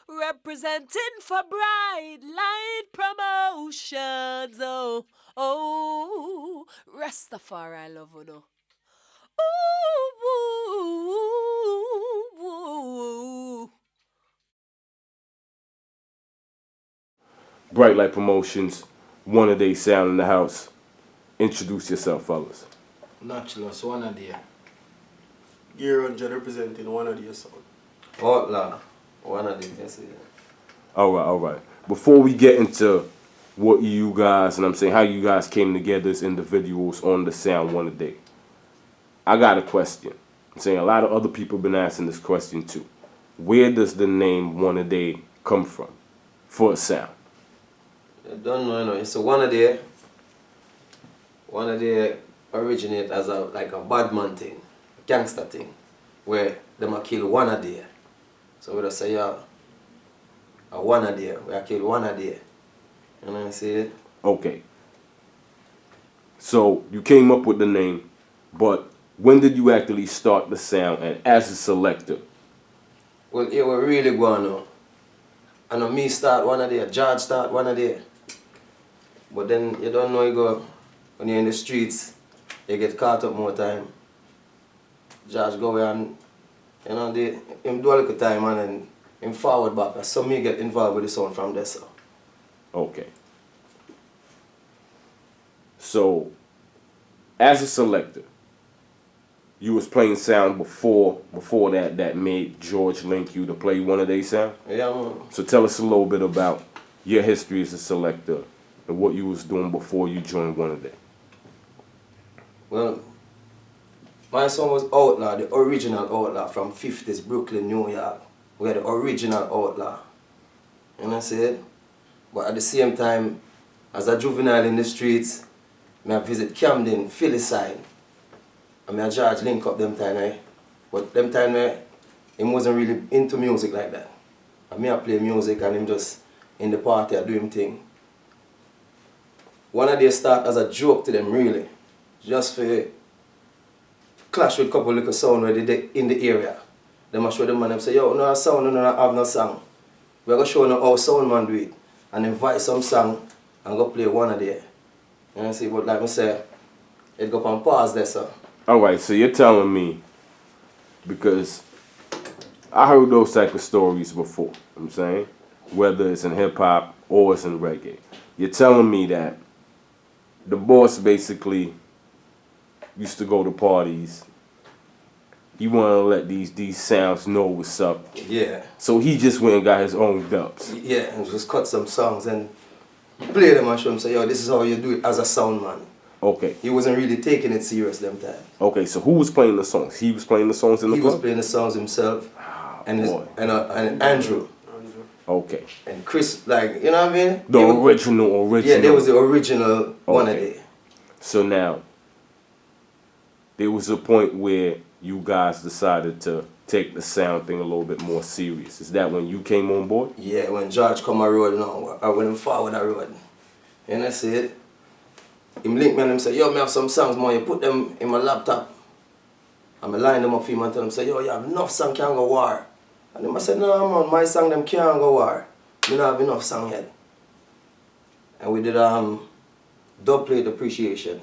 representing for Brite Lite Promotions. Oh, oh, Rastafari love you know. Ooh, ooh, ooh. Brite Lite Promotions, one a day sound in the house. Introduce yourself, fellas. Naturalist, one a day. Gear 100 representing one of the sound. Outlaw, one a day, yes, yeah. All right. Before we get into what you guys, and I'm saying how you guys came together as individuals on the sound one a day, I got a question. I'm saying a lot of other people have been asking this question too. Where does the name one a day come from for a sound? I don't know, you know, it's a one a day. One a day originate as a bad man thing, a gangster thing, where them a kill one a day. So we just say, yeah, a one a day, we a kill one a day. You know what I'm saying? Okay. So you came up with the name, but when did you actually start the sound and as a selector? Well, it was really going on. I know me start one a day, George start one a day. But then you don't know you go, when you're in the streets, you get caught up more time. George go and, you know, him do a little time and then him forward back. So me get involved with the sound from there, so. Okay. So, as a selector, you was playing sound before that made George link you to play one of they sound? Yeah, man. So tell us a little bit about your history as a selector and what you was doing before you joined one of them. Well, my son was Outlaw, the original Outlaw from 50s, Brooklyn, New York. We are the original Outlaw. You know what I'm saying? But at the same time, as a juvenile in the streets, I visit Camden, Philly side. And I George link up them time, eh? But them time, he wasn't really into music like that. And I play music and him just in the party I do him thing. One of they start as a joke to them, really. Just for clash with a couple little sound where they in the area. Them I show them and them say, yo, no sound, no have no song. We're gonna show them how sound man do it. And invite some song and go play one of there. You know, see, but like I say, it go on pause there, sir. Alright, so you're telling me, because I heard those type of stories before, you know what I'm saying? Whether it's in hip hop or it's in reggae. You're telling me that the boss basically used to go to parties. He wanted to let these sounds know what's up. Yeah. So he just went and got his own dubs. Yeah, and just cut some songs and play them and show them, say, yo, this is how you do it as a sound man. Okay. He wasn't really taking it serious them times. Okay, so who was playing the songs? He was playing the songs in the club? He was playing the songs himself. And Andrew. Okay. And Chris, like, you know what I mean? The original. Yeah, there was the original one of it. So now, there was a point where you guys decided to take the sound thing a little bit more serious. Is that when you came on board? Yeah, when George come on road, you know, or when him forward the road. And I said, him link me and him say, yo, me have some songs, man, you put them in my laptop. And I line them up for him and tell him, say, yo, you have enough song can't go war. And him I said, no, man, my song them can't go war. You don't have enough song yet. And we did dub plate appreciation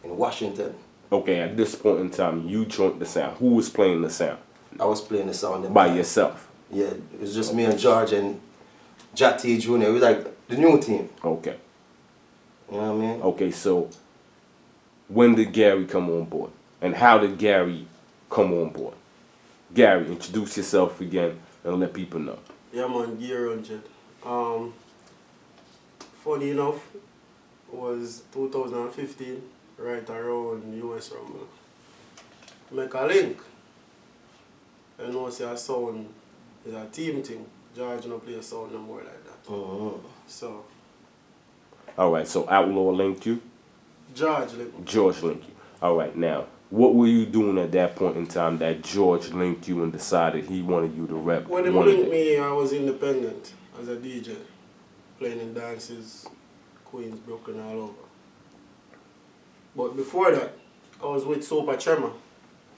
in Washington. Okay, at this point in time, you joined the sound. Who was playing the sound? I was playing the sound. By yourself? Yeah, it was just me and George and Jatty Jr. It was like the new team. Okay. You know what I mean? Okay, so when did Gary come on board? And how did Gary come on board? Gary, introduce yourself again and let people know. Yeah, man, Gear 100. Funny enough, it was 2015, right around US Rumble. Make a link. I know say a sound is a team thing. George don't play a sound no more like that. So. Alright, so Outlaw linked you? George linked me. George linked you. Alright, now, what were you doing at that point in time that George linked you and decided he wanted you to rep? When he linked me, I was independent as a DJ, playing in dances, Queens, Brooklyn, all over. But before that, I was with Super Tremor.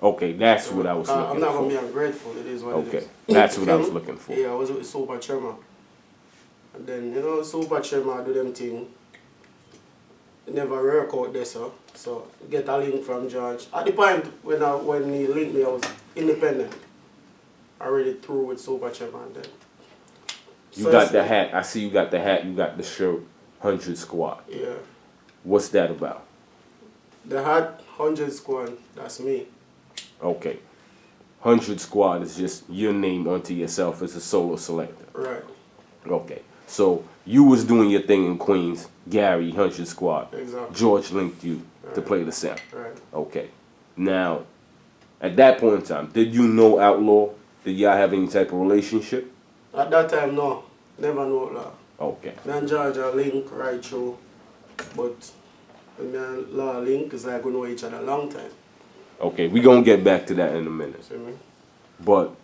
Okay, that's what I was I'm looking not going to for. be ungrateful. It is what it Okay, is. that's what I Feel was me? looking for. Yeah, I was with Super Tremor. And then, you know, Super Tremor do them thing. It never work out there, so get a link from George. At the point when he linked me, I was independent. Already through with Super Tremor and then. You So got it's the like- hat. I see you got the hat. You got the shirt. 100 Squad. Yeah. What's that about? The hat 100 Squad, that's me. Okay. 100 Squad is just your name unto yourself as a solo selector. Right. Okay. So you was doing your thing in Queens, Gary, 100 Squad. Exactly. George linked you to Right. play the sound. Right. Okay. Now, at that point in time, did you know Outlaw? Did y'all have any type of relationship? At that time, no. Never know Law. Okay. Me and George are link right through. But when me and Law link, it's like we know each other a long time. Okay, we gonna get back to that in a minute. See me? But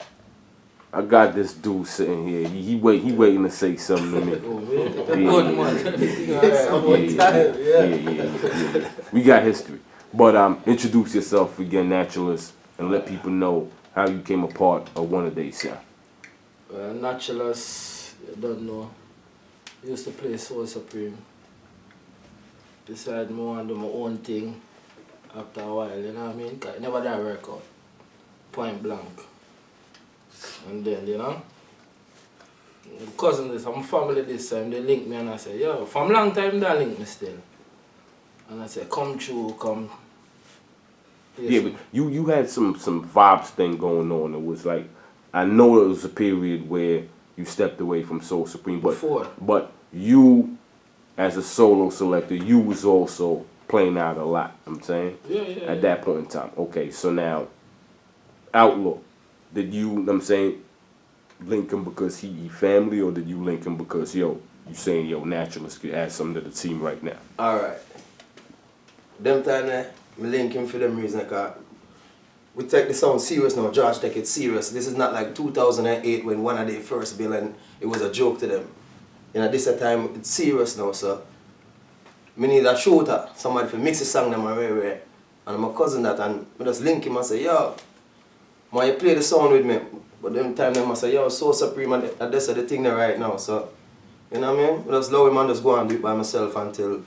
I got this dude sitting here. He waiting to say something to me. Good man. Yeah. We got history. But introduce yourself again, Naturalist, and let people know how you came a part of One of Days Sound. Naturalist, you don't know. Used to play Soul Supreme. Decided more and do my own thing after a while, you know what I mean? 'Cause it never did work out. Point blank. And then, you know, cousin this, I'm family this time, they link me and I say, yo, from long time they link me still. And I say, come through, come. Yeah, but you had some vibes thing going on. It was like, I know it was a period where you stepped away from Soul Supreme, but you, as a solo selector, you was also playing out a lot. I'm saying, at that point in time. Okay, so now, Outlaw, did you? I'm saying, link him because he family, or did you link him because you saying Naturalist could add something to the team right now? Alright. Them time there, me link him for them reason, cause we take the sound serious now, George take it serious. This is not like 2008 when One of the first bill and it was a joke to them. You know, this time it's serious now, so me need a shooter, somebody to mix the song them and and my cousin that, and I just link him and say, yo, man, you play the sound with me. But them time them I say, yo, Soul Supreme and that's the thing there right now, so you know what I mean? I just allow him and just go and do it by myself until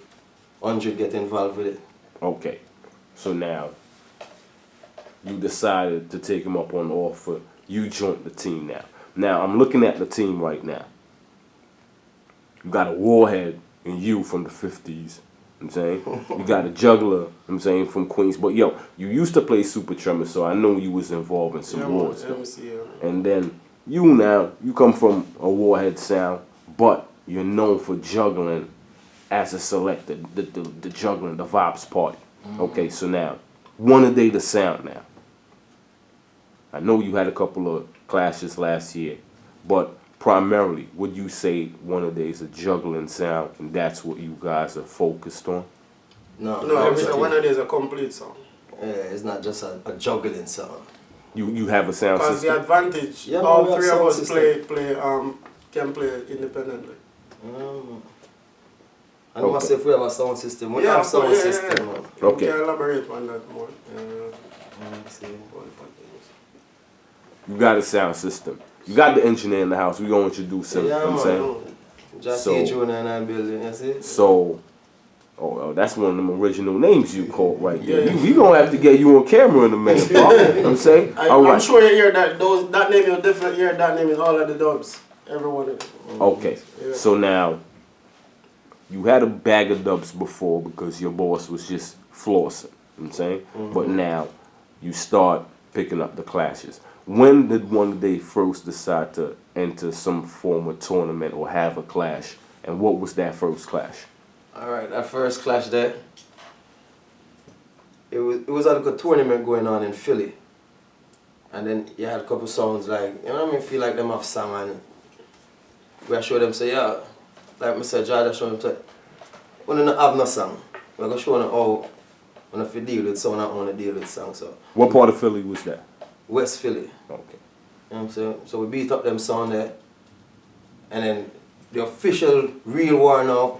100 get involved with it. Okay, so now you decided to take him up on the offer. You joined the team now. Now I'm looking at the team right now. You got a warhead in you from the 50s. I'm saying you got a juggler. I'm saying from Queens. But you used to play Super Tremor, so I know you was involved in some wars. And then you come from a warhead sound, but you're known for juggling as a selector, the juggling, the vibes party. Okay, so now, One a Day the sound now. I know you had a couple of clashes last year, but primarily, would you say One a Day is a juggling sound, and that's what you guys are focused on? No, One a Day is a complete song. Yeah, it's not just a juggling sound. You have a sound Because system? the advantage, Yeah, all we have three of sound us system. can play independently. And myself, we have a sound system. We Yeah, have sound yeah. system. Man. Okay. You can elaborate on that more. You got a sound system. You got the engineer in the house. We're going to introduce him. Yeah, I'm man. saying? Just So- June and I building, you see? So, that's one of them original names you called right there. Yeah. We gonna have to get you on camera in a minute, bro. I'm saying? All I'm right. sure you hear that name, you'll definitely hear that name in all of the dubs. Every one of them. Okay. Yeah. So now, you had a bag of dubs before because your boss was just flossing. I'm saying? But now, you start picking up the clashes. When did One Day first decide to enter some form of tournament or have a clash? And what was that first clash? Alright, that first clash there, it was like a tournament going on in Philly. And then you had a couple songs like, you know what I mean, feel like them have song and we show them say, yeah, like Mr. Jada show them say, we don't have no song. We're gonna show them how when if you deal with sound, I want to deal with song. So What part of Philly was that? West Philly. Okay. You know what I'm saying? So we beat up them sound there. And then the official real war now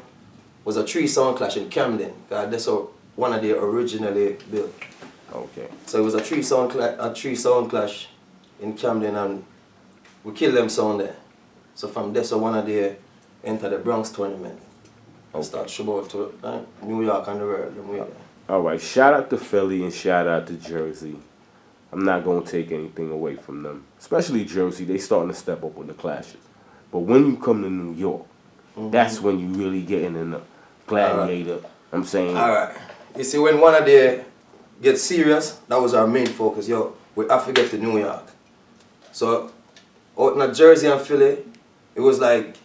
was a 3-sound clash in Camden. That's how One a Day originally built. Okay. So it was a three sound clash in Camden, and we killed them sound there. So from there, so one of they enter the Bronx tournament. And start show out to New York and the world. Them way there. All right, shout out to Philly and shout out to Jersey. I'm not going to take anything away from them. Especially Jersey, they starting to step up with the clashes. But when you come to New York, that's when you really getting in the gladiator. I'm saying. All right. You see, when one of they get serious, that was our main focus. Yo, we have to get to New York. So out in Jersey and Philly, it was like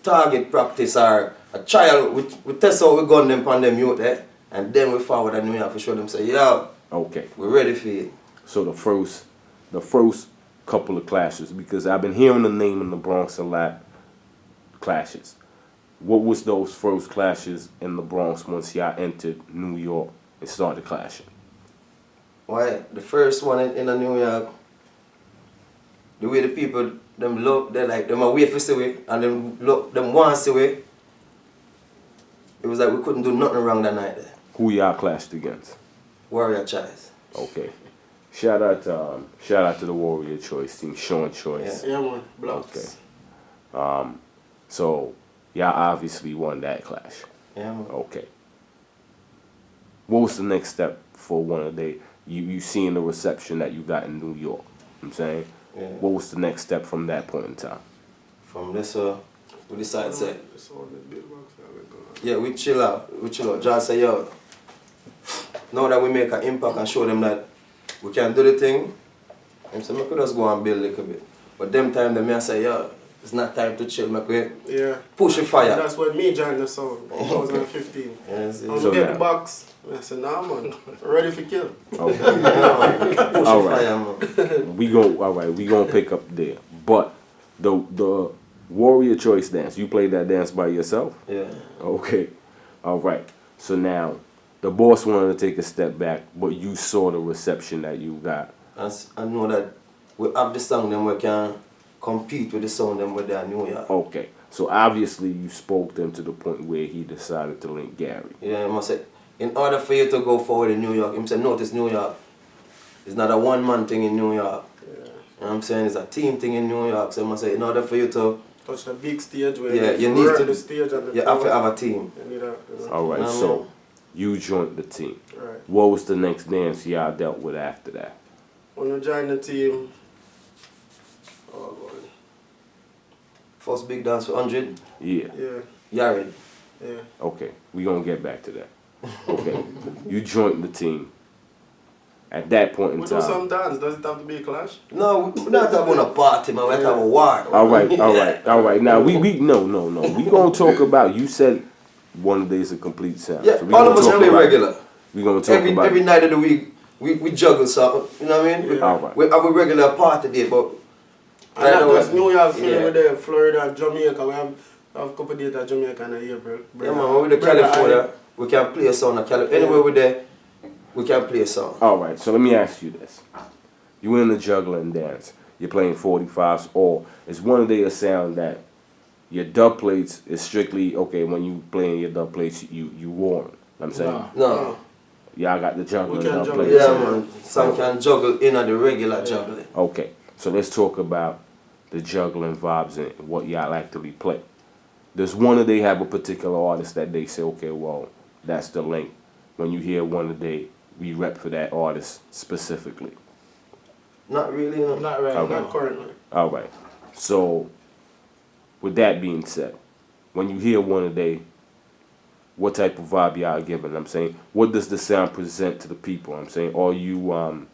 target practice or a trial. We test out we gun them on them youth there, and then we forward to New York to show them say, yo, Okay. we're ready for it. So the first couple of clashes, because I've been hearing the name in the Bronx a lot, clashes. What was those first clashes in the Bronx once y'all entered New York and started clashing? Why? The first one in New York, the way the people them love, they like them wait for see we, and them want to see we. It was like we couldn't do nothing wrong that night there. Who y'all clashed against? Warrior Choice. Okay. Shout out to the Warrior Choice team, Sean Choice. Yeah, man. Blocks. Okay. So y'all obviously won that clash. Yeah, man. Okay. What was the next step for one of the you seeing the reception that you got in New York? I'm saying. Yeah. What was the next step from that point in time? From this, we decided to say, It's all the big box that we got. yeah, we chill out. Just say, yo, now that we make an impact and show them that we can do the thing, and so we could just go and build a little bit. But them time, they may say, yo, it's not time to chill, make we Yeah. push the fire. That's when me joined the sound, 2015. Yeah, see. I So get now- the box. I said, nah, man. Ready for kill. Okay. Push All the right. fire, man. we gonna pick up there. But the Warrior Choice dance, you played that dance by yourself? Yeah. Okay. All right. So now the boss wanted to take a step back, but you saw the reception that you got. I know that we have the song them we can compete with the sound them with their New York. Okay. So obviously you spoke them to the point where he decided to link Gary. Yeah, I must say, in order for you to go forward in New York, him say, notice New York. It's not a one-man thing in New York. Yeah. You know what I'm saying? It's a team thing in New York. So I must say, in order for you to, Touch the big stage where yeah, you work need to, the stage and the you have to floor. have a team. You need a, you know. All right. No, So no. you joined the team. Right. What was the next dance y'all dealt with after that? When you join the team, oh boy, First big dance for 100, Yeah. yeah, Yari. yeah. Okay, we gonna get back to that. Okay, you joined the team. At that point in We do some time. dance, does it have to be a clash? No, we're not talking about a party, man. We're talking about war. All right. Now we no. We gonna talk about. You said one day's a complete sound. Yeah, So we all gonna of us talk play about- regular. We gonna talk about. Every night of the week, we juggle something. You know what I mean? Yeah. All right. We have a regular party day, but And not just New York, Philly, yeah. with the Florida, Jamaica. We have a couple days at Jamaica in April. Yeah, man, with the California, we can play a song. Anywhere we're there, we can play a song. All right. So let me ask you this: you in the juggling dance? You're playing 45s, or is one day a sound that your dub plates is strictly okay when you playing your dub plates? You warm. I'm saying. Nah. No. Y'all got the juggling We can dub juggle. plates. Yeah, man. Some can juggle in the regular juggling. Okay, so let's talk about the juggling vibes and what y'all actually play. Does one of they have a particular artist that they say, okay, well, that's the link. When you hear one of they, we rep for that artist specifically. Not really, you know. Not right Okay. now. Not currently. All right. So, with that being said, when you hear one of they, what type of vibe y'all giving? I'm saying, what does the sound present to the people? I'm saying, are you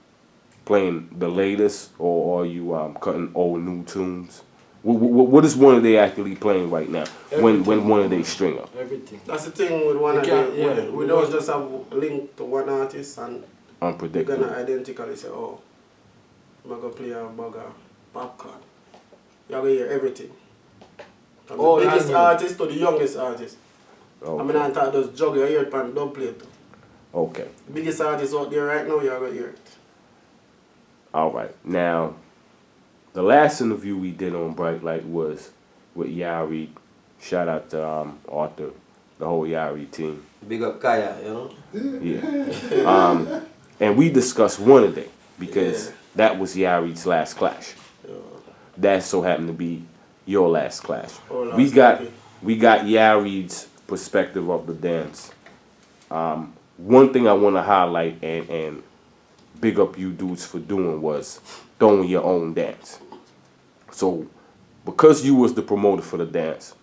playing the latest, or are you cutting old new tunes? What is one of they actually playing right now? When one of they string up? Everything. That's the thing with one You of can't- the, yeah, we don't just have a link to one artist and we're Unpredictable. gonna identically say, oh, I'm gonna play a bag of popcorn. You're gonna hear everything. From Old the biggest and new. artist to the youngest artist. I mean, I Okay. thought those juggle, you hear it on dub plate. Okay. Biggest artist out there right now, you're gonna hear it. All right. Now, the last interview we did on Brite Lite was with Yari. Shout out to Arthur, the whole Yari team. Big up Kaya, you know. Yeah. And we discussed one a day because that was Yari's last clash. That so happened to be your last clash. We got Yari's perspective of the dance. One thing I want to highlight and big up you dudes for doing was throwing your own dance. So because you was the promoter for the dance,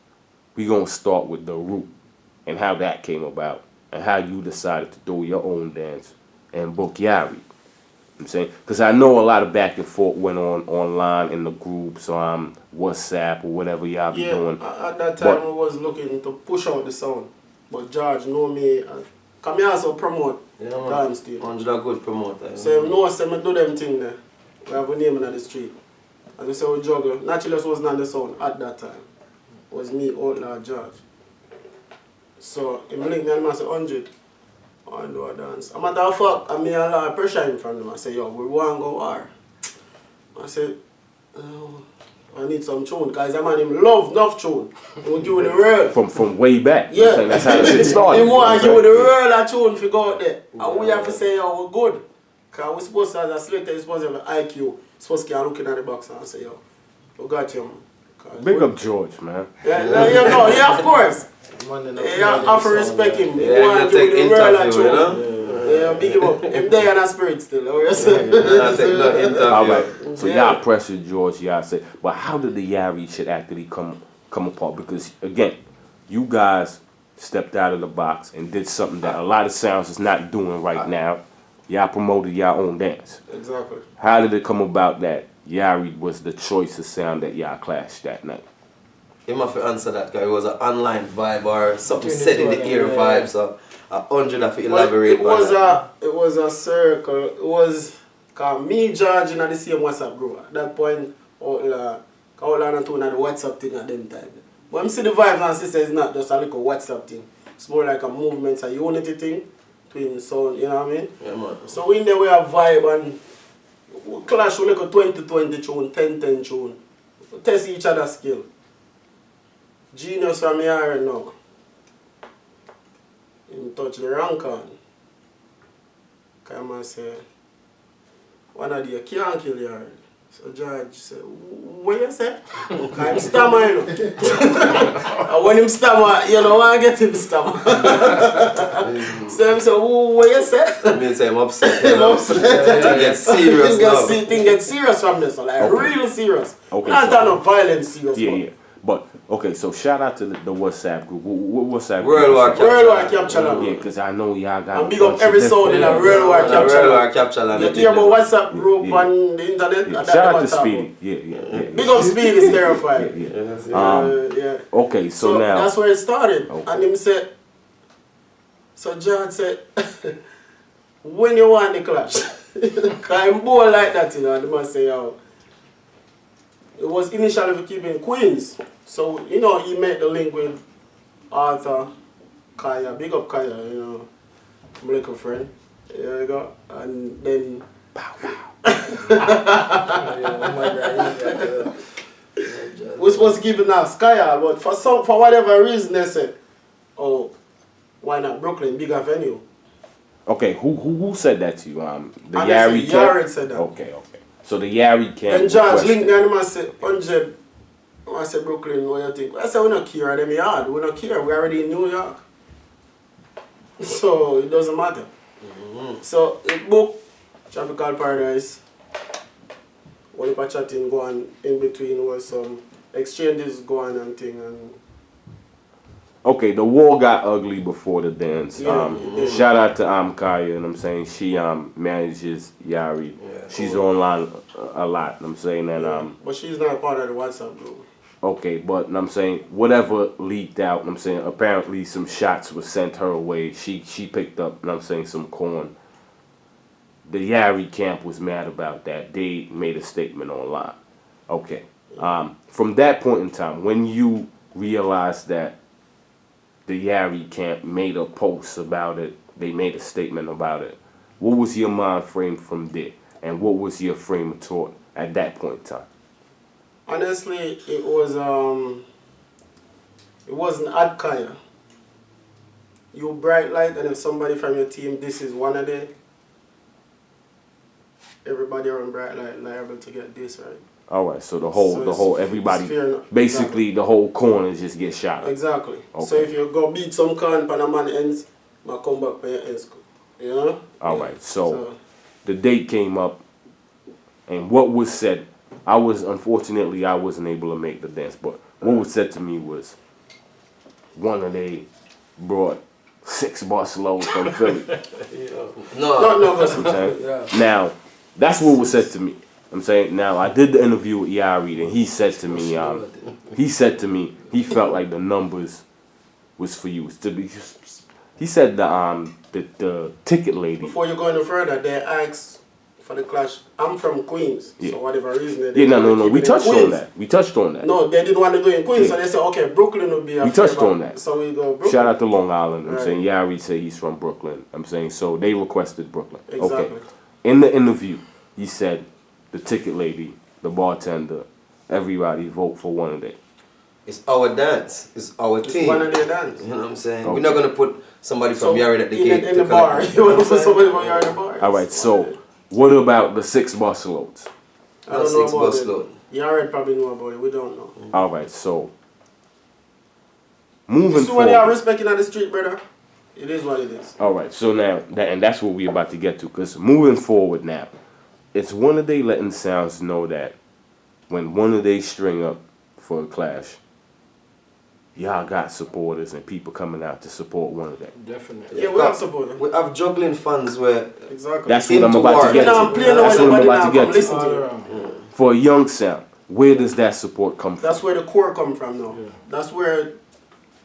we gonna start with the root and how that came about and how you decided to throw your own dance and book Yari. I'm saying, because I know a lot of back and forth went on online in the groups, WhatsApp or whatever y'all be doing. At that time I was looking to push out the sound, but George know me. Come here also promote dance team. 100 good promoter. So you know, say me do them thing there. We have a name in the street. As we say we juggle. Naturally wasn't on the sound at that time. It was me, Outlaw George. So he link me and I say 100. I do a dance. A matter of fact, I mean a lot of pressure him from them. I say, yo, we want to go war. I said, oh, I need some tune, guys. I man him love enough tune. He will give you the world. From way back. Yeah. That's how the shit started. He want to give you the world of tune if you go out there. And we have to say, yo, we're good. Because we're supposed to, as a selector, you're supposed to have an IQ. Supposed to keep looking at the box and say, yo, we got you, man. Big up George, man. Yeah, of course. Yeah, I have to respect him. He want to give you the world of tune. Yeah, big him up. Him there in a spirit still. All right. So y'all pressured George, y'all say, but how did the Yari shit actually come apart? Because again, you guys stepped out of the box and did something that a lot of sounds is not doing right now. Y'all promoted y'all own dance. Exactly. How did it come about that Yari was the choice of sound that y'all clashed that night? He must have answered that guy. It was an online vibe or something said in the ear vibe. So 100 have to elaborate. It was a circle. It was cause me George in the same WhatsApp group. At that point, Outlaw and Tune had the WhatsApp thing at them time. But I see the vibes and sister is not just a little WhatsApp thing. It's more like a movement, a unity thing between sound, you know what I mean? Yeah, man. So in there we have vibe and we clash with like a 20-20 tune, 10-10 tune. We test each other's skill. Genius from Yari now. Him touch the rank on. Come and say, one of you can't kill Yari. So George said, what you say? Because him stammer, you know. And when him stammer, you know, I get him stammer. So him say, what you say? I mean, say I'm upset. Him upset. Thing get serious now. Thing get serious from this, like real serious. Okay, Not so, no violence serious. Yeah. But okay, so shout out to the WhatsApp group. What WhatsApp Worldwide group? Worldwide Capture. Yeah, because I know y'all got. And big up every sound in a Worldwide Capture. Worldwide Capture. You hear about WhatsApp group on the internet? Yeah. Shout out to Speedy. Yeah. Big up Speedy is terrified. Yeah. Okay, so now that's where it started. Okay. And him said, so George said, when you want the clash? Because I'm bored like that, you know, and the man say, yo. It was initially for keeping Queens. So, you know, he made the link with Arthur, Kaya, big up Kaya, you know, my little friend. There you go. And then... We're supposed to keep it now, Kaya, but for whatever reason they said, oh, why not Brooklyn, bigger venue? okay, who said that to you? The And Yari Yari said that. Okay. So the Yari camp. And George linked me and I said, 100. I said, Brooklyn, what do you think? I said, we don't care them yard. We don't care. We're already in New York. So it doesn't matter. So it booked Tropical Paradise. What if chatting going in between was some exchanges going and thing and Okay, the war got ugly before the dance. Yeah. Shout out to Kaya, and I'm saying she manages Yari. Yeah. She's online a lot. I'm saying that but she's not part of the WhatsApp group. okay, but I'm saying whatever leaked out. I'm saying apparently some shots were sent her way. She picked up. And I'm saying some corn. The Yari camp was mad about that. They made a statement online. Okay. From that point in time, when you realized that the Yari camp made a post about it, they made a statement about it, what was your mind frame from there? And what was your frame of thought at that point in time? Honestly, it wasn't at Kaya. You Brite Lite, and if somebody from your team, this is one of the everybody around Brite Lite liable to get this, right? All right, so the So whole it's everybody, fair enough. basically the whole corner just gets shot up. Exactly. So Okay. if you go beat some can pan a man ends, I come back by your ends. You know? All right, so the date came up, and what was said, unfortunately I wasn't able to make the dance, but what was said to me was, one of they brought 6 bus loads from Philly. No. No, I'm saying? Now, that's what was said to me. I'm saying, now I did the interview with Yari, and he said to me, he felt like the numbers was for you. He said the ticket lady. Before you go any further, they asked for the clash. I'm from Queens, Yeah. so whatever reason they Yeah, didn't no. want to keep We it in touched on Queens. that. We touched on that. No, they didn't want to do it in Queens, Yeah. so they said, okay, Brooklyn would be a We touched favor. on that. So we go Brooklyn. Shout out to Long Island. I'm Right. saying Yari said he's from Brooklyn. I'm saying so they requested Brooklyn. Exactly. Okay. In the interview, he said the ticket lady, the bartender, everybody vote for one of them. It's our dance. It's our It's team. one of their dance. You know what I'm saying? Okay. We're not gonna put somebody from Yari at the gate in to the bar. collect. You want to put somebody from Yari in the bar? All right. So what about the 6 bus loads? I don't know 6 about bus it. load. Yari probably know about it. We don't know. All right. So You moving see when they are forward. respecting on the street, brother? It is what it is. All right. So now that's what we're about to get to. Cause moving forward now, it's one of they letting sounds know that when one of they string up for a clash, y'all got supporters and people coming out to support one of them. Definitely. Yeah, we have support. We have juggling fans where Exactly. That's what I'm Into about war. to get I'm to. playing That's over what I'm everybody about now to get come listen to. All to you. around. For a young sound, where does that support come from? That's where the core come from now. Yeah.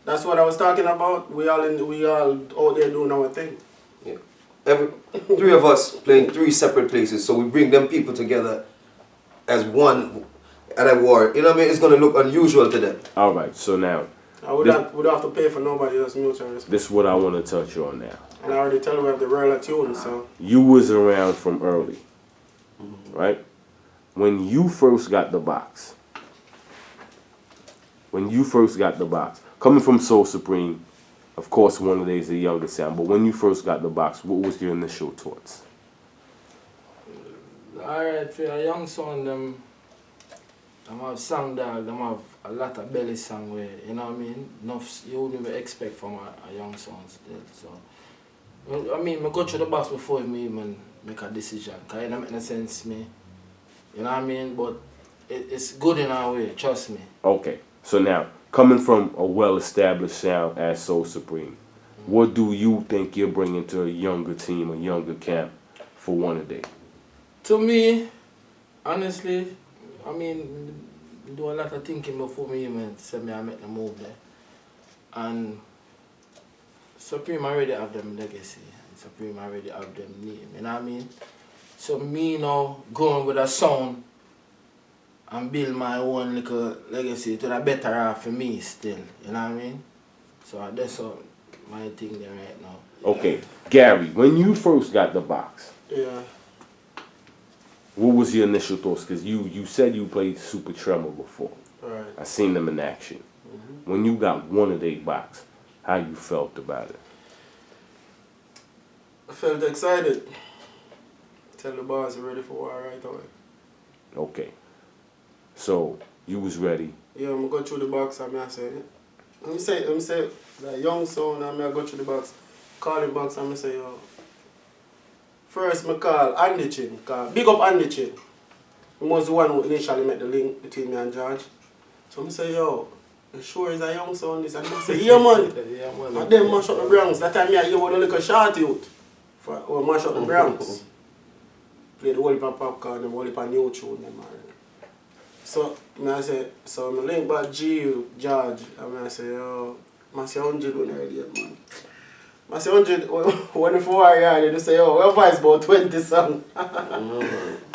That's what I was talking about. We all out there doing our thing. every 3 of us playing 3 separate places, so we bring them people together as one at a war. You know what I mean? It's gonna look unusual to them. All right, so now We don't have to pay for nobody else mutual respect. this is what I want to touch on now. And I already tell you we have the royal tune, so You was around from early, right? When you first got the box, coming from Soul Supreme, of course, one of these is the youngest sound, but when you first got the box, what was your initial thoughts? Alright, for a young son, them have song dog, them have a lot of belly song where, you know what I mean? Enough you wouldn't even expect from a young son still. So well, I mean, I go through the box before me even make a decision. Cause it don't make no sense to me. You know what I mean? But it's good in our way, trust me. Okay, so now, coming from a well-established sound as Soul Supreme, what do you think you're bringing to a younger team, a younger camp for one a day? To me, honestly, I mean, do a lot of thinking before me even say me I make the move there. And Supreme already have them legacy. Supreme already have them name, you know what I mean? So me now going with a sound and build my own little legacy to the better off for me still, you know what I mean? So that's all my thing there right now. Okay, Gary, when you first got the box, yeah. what was your initial thoughts? Because you said you played Super Tremor before. Right. I seen them in action. When you got one of their box, how you felt about it? I felt excited. Tell the boss you're ready for war right away. Okay. So, you was ready. Yeah, I'm go through the box and I say, let me say, that young son and I go through the box, call the box and I say, yo. First I call Andy Chin, big up Andy Chin. He was the one who initially made the link between me and George. So I say, yo, you sure is a young son this? And he say, yeah man. Yeah, man. And then mash up the Bronx. That time I hear one little short youth. For mash up the Bronx. Play the whole heap of popcorn and whole heap of new tune them. So I say, so I link back G, George, and I say, yo, I say 100 when I ready, man. I say 100, when the 4 yard, they say, yo, your voice about 20 songs.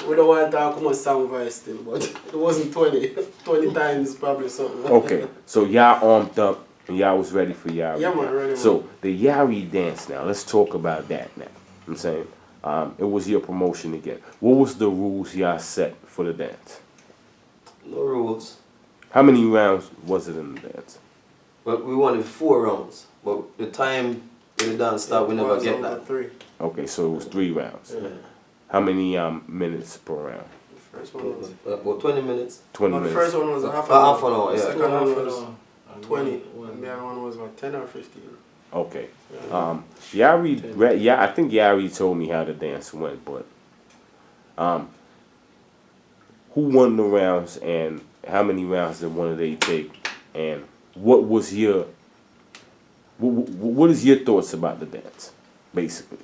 We don't want to talk about song voice still, but it wasn't 20. 20 times probably something. Okay, so y'all armed up and y'all was ready for Yari. Yeah, man, ready, man. So, the Yari dance now, let's talk about that now. I'm saying, it was your promotion again. What was the rules y'all set for the dance? No rules. How many rounds was it in the dance? But we wanted 4 rounds. But the time when the dance started, we never get that. 3. Okay, so it was 3 rounds. Yeah. How many minutes per round? The first one was... About 20 minutes. 20 No, the minutes. first one was a half Half an hour, The yeah. second Half one an was hour. 20. And the other one was about 10 or 15. Okay. Yeah. Yari, yeah, I think Yari told me how the dance went, but who won the rounds and how many rounds did one of they take, and what was your what is your thoughts about the dance, basically?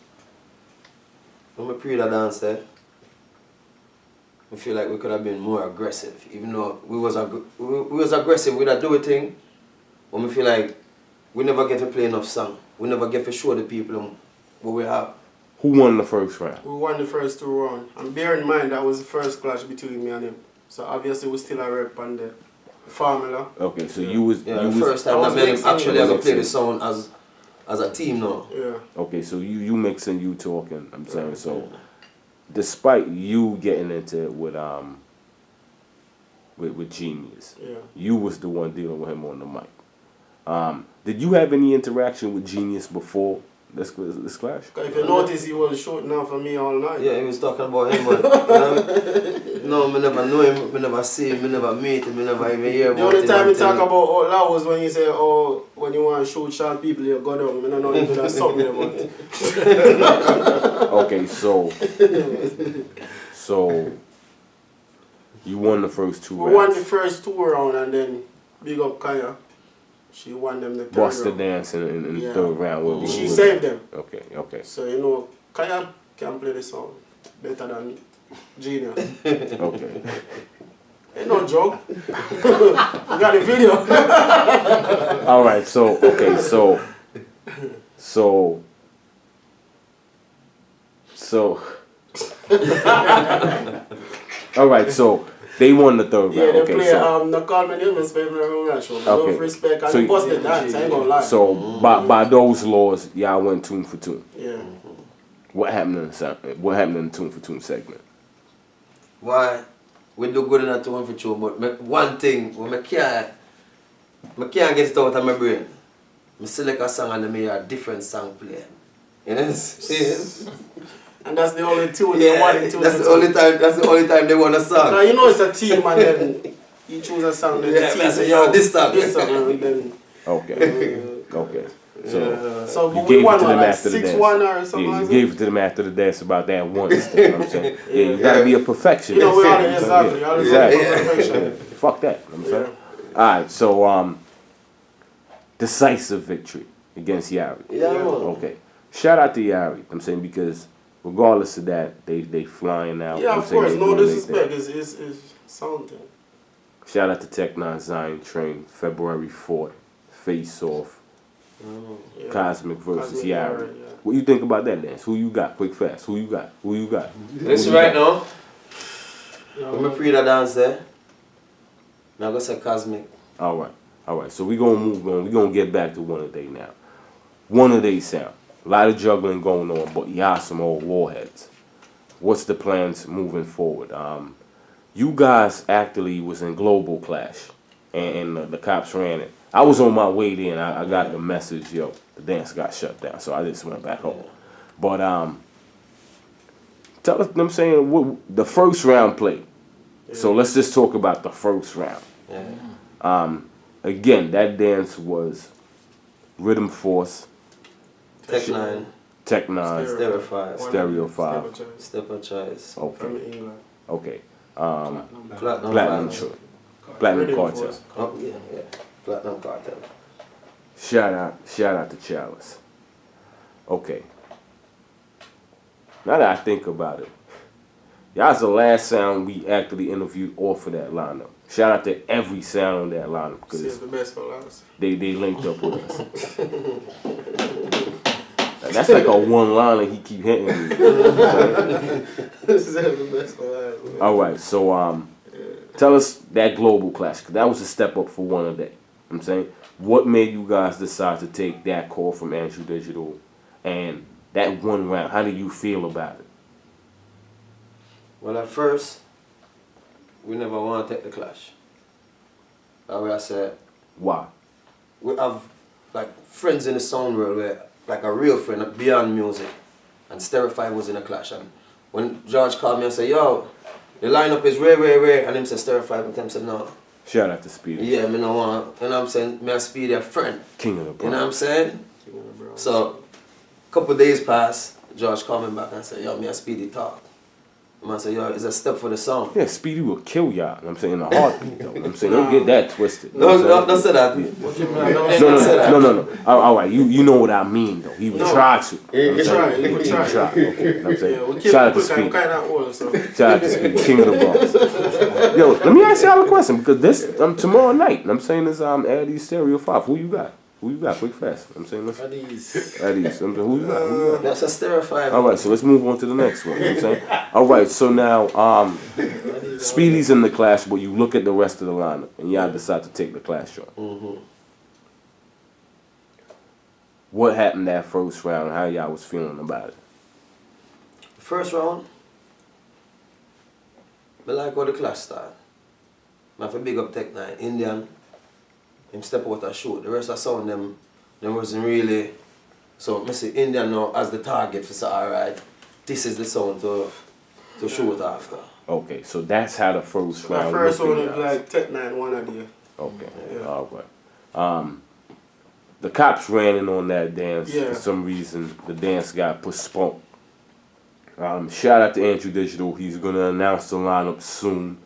When I pre that dance there, I feel like we could have been more aggressive, even though we was aggressive with that do it thing. But I feel like we never get to play enough song. We never get to show the people what we have. Who won the first round? We won the first 2 rounds. And bear in mind that was the first clash between me and him. So obviously we still a rep on the formula. Okay, so you was The first time that made him actually have to play the sound as a team now. Yeah. Okay, so you mixing, you talking. I'm saying so. Despite you getting into it with Genius, Yeah. you was the one dealing with him on the mic. Did you have any interaction with Genius before this clash? Because if you notice, he was shooting out for me all night. Yeah, he was talking about him, but no, I never know him, I never see him, I never meet him, I never even hear about The him. only time we talk about outlaw was when you say, oh, when you want to shoot short people, you go down. I don't know if you do something about it. Okay, so you won the first 2 rounds. We won the first 2 rounds and then big up Kaya. She won them the 3rd Bust the round. dance in the Yeah. 3rd round. She saved them. Okay. So, you know, Kaya can play the song better than Genius. Okay. Ain't no joke. You got the video. All right. So all right. So they won the 3rd round. Yeah, they Okay. play, So no call me name, respect me, no show. Okay. Don't respect, and So they bust the dance, I ain't gonna lie. so by those laws, y'all went tune for tune. Yeah. What happened in the tune for tune segment? Why? We do good in that 2 for 2, but one thing, when I can't get it out of my brain. I select a song and I make a different song play. You know? And that's the only tune they want to that's the only time they want a song. Now you know it's a team and then you choose a song, then the team say, yo, this song. and then... Okay. So So you but gave we won it to them like after the 6-1 dance. or something Yeah, like you that. gave it to them after the dance about that once. You know what I'm saying? Yeah, you gotta be a perfectionist. You know, we are Yeah, exactly. yeah, Exactly. Perfection. Fuck that. You know what I'm saying? Alright, so decisive victory against Yari. Yeah, man. Okay. Shout out to Yari, you know what I'm saying, because regardless of that, they flying out. Yeah, you know of what I'm course. saying, No they doing their disrespect. thing. It's something. Shout out to Tech 9 Zion Train, February 4th, Face Off, Yeah. Cosmic versus Cosmic Yari. Yari, yeah. What you think about that dance? Who you got? Quick fast. Who you got? Listen right now. When I pre that dance there, now go say Cosmic. All right. So we gonna move on. We gonna get back to one of they now. One of they sound. A lot of juggling going on, but y'all some old warheads. What's the plans moving forward? You guys actually was in Global Clash, and the cops ran it. I was on my way there, and I got the message, yo, the dance got shut down, so I just went back home. But tell us, I'm saying, what the first round play. So let's just talk about the first round. Yeah. Again, that dance was Rhythm Force, Tech 9. Tech 9, Stereo 5. Stereo 5. Step of Choice. From Okay. England. Okay. Platinum True. Platinum Rhythm Cartel. Force. Oh, yeah. Platinum Cartel. Shout out to Chalice. Okay. Now that I think about it, y'all's the last sound we actually interviewed off of that lineup. Shout out to every sound on that lineup Save because the best for last. they linked up with us. That's like a one liner he keep hitting me. Save the best for last. Man. All right, so tell us that Global Clash, 'cause that was a step up for one a day. I'm saying, what made you guys decide to take that call from Andrew Digital and that one round? How do you feel about it? Well, at first, we never want to take the clash. That's why I said, Why? we have like friends in the sound world where, like a real friend beyond music, and Stereo 5 was in a clash, and when George called me and said, yo, the lineup is rare, and him said stir fry, and him said no. Shout out to Speedy. Yeah, me no want, you know what I'm saying, me a Speedy a friend. King of the Bronx. You know what I'm saying? King of the Bronx. So, couple days passed, George called me back and said, yo, me a Speedy talk. I said, yo, it's a step for the song. Yeah, Speedy will kill y'all. I'm saying in a heartbeat though. I'm saying don't get that twisted. No, don't say that. No. All right, you know what I mean though. He would try to. He would try. Okay, I'm saying. Yeah, we keep Shout out to quick, I'm Speedy. kind of old, so. Shout out to Speedy, King of the Bronx. Yo, let me ask y'all a question because this tomorrow night. I'm saying this Eddie Stereo 5. Who you got? Quick fast. I'm saying let's Eddie's. Eddie's. Who you got? That's a stir fry. All right, so let's move on to the next one. You know what I'm saying? All right, so now Speedy's in the clash, but you look at the rest of the lineup and y'all decide to take the clash on. Mm-hmm. What happened that first round? How y'all was feeling about it? First round, I like how the clash started. I have a big up Tech 9, Indian. Him step out and shoot. The rest of sound them wasn't really. So I say Indian now as the target for say, alright, this is the sound to shoot after. Okay, so that's how the first My round. first looked one at was y'all. like Tech 9 one idea. Okay, Yeah. all right. The cops ran in on that dance Yeah. for some reason. The dance got postponed. Shout out to Andrew Digital. He's gonna announce the lineup soon.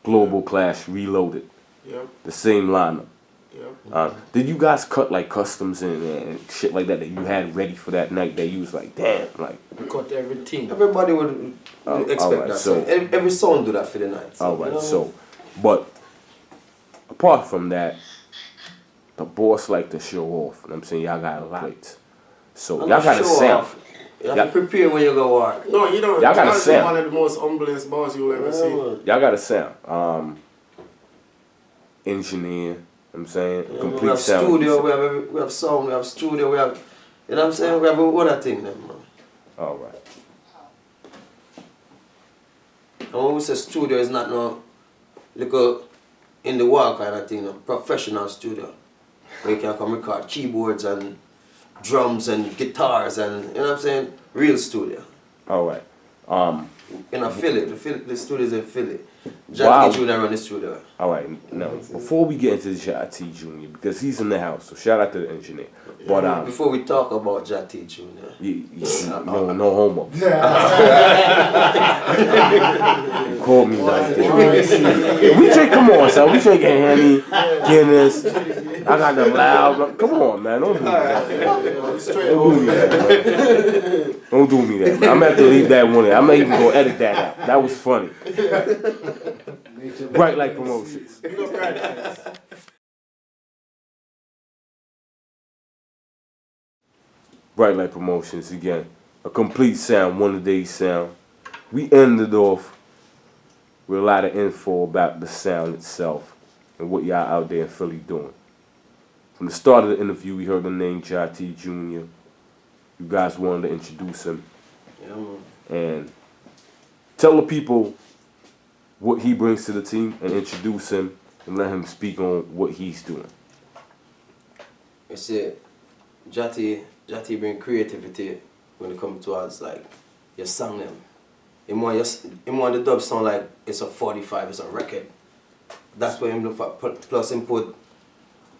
Global Clash Reloaded. Yep, The same lineup. yep. Did you guys cut like customs and shit like that you had ready for that night that you was like, damn, like? We cut everything. Everybody would expect alright, that. so- So every sound do that for the night. So, All right, you know? so, but apart from that, the boss like to show off. And I'm saying y'all got a lot. So I'm y'all not got to sure sound. of. You have to prepare when you go work. No, you don't. Y'all gotta George is sound. one of the most humblest boss you'll ever see. Y'all got a sound. Engineer. I'm saying We complete have sound. studio, we have sound, we have studio, we have, you know what I'm saying? We have other thing, man. All right. And when we say studio, it's not no little in the wall kind of thing, no professional studio. Where you can come record keyboards and drums and guitars and, you know what I'm saying? Real studio. All right. In Philly, the studio is in Philly. Wow. Jackie Jr. run the studio. All right. Now, before we get into Jati Jr., because he's in the house, so shout out to the engineer. But Before we talk about Jati Jr. no homo. You called me like that. We drink. Come on, son. We drinking Henny, Guinness. I got the loud. Come on, man. Don't do me that. Don't do me that. Man. Don't do me that. Man. I'm gonna have to leave that one in. I may even go edit that out. That was funny. Brite Lite Promotions. Brite Lite Promotions again. A complete sound, one of these sound. We ended off with a lot of info about the sound itself and what y'all out there in Philly doing. From the start of the interview, we heard the name Jati Jr. You guys wanted to introduce him Yeah, man. and tell the people what he brings to the team and introduce him and let him speak on what he's doing. You see, Jati bring creativity when it comes towards like your song them. Him want the dub sound like it's a 45, it's a record. That's what him look for. Plus him put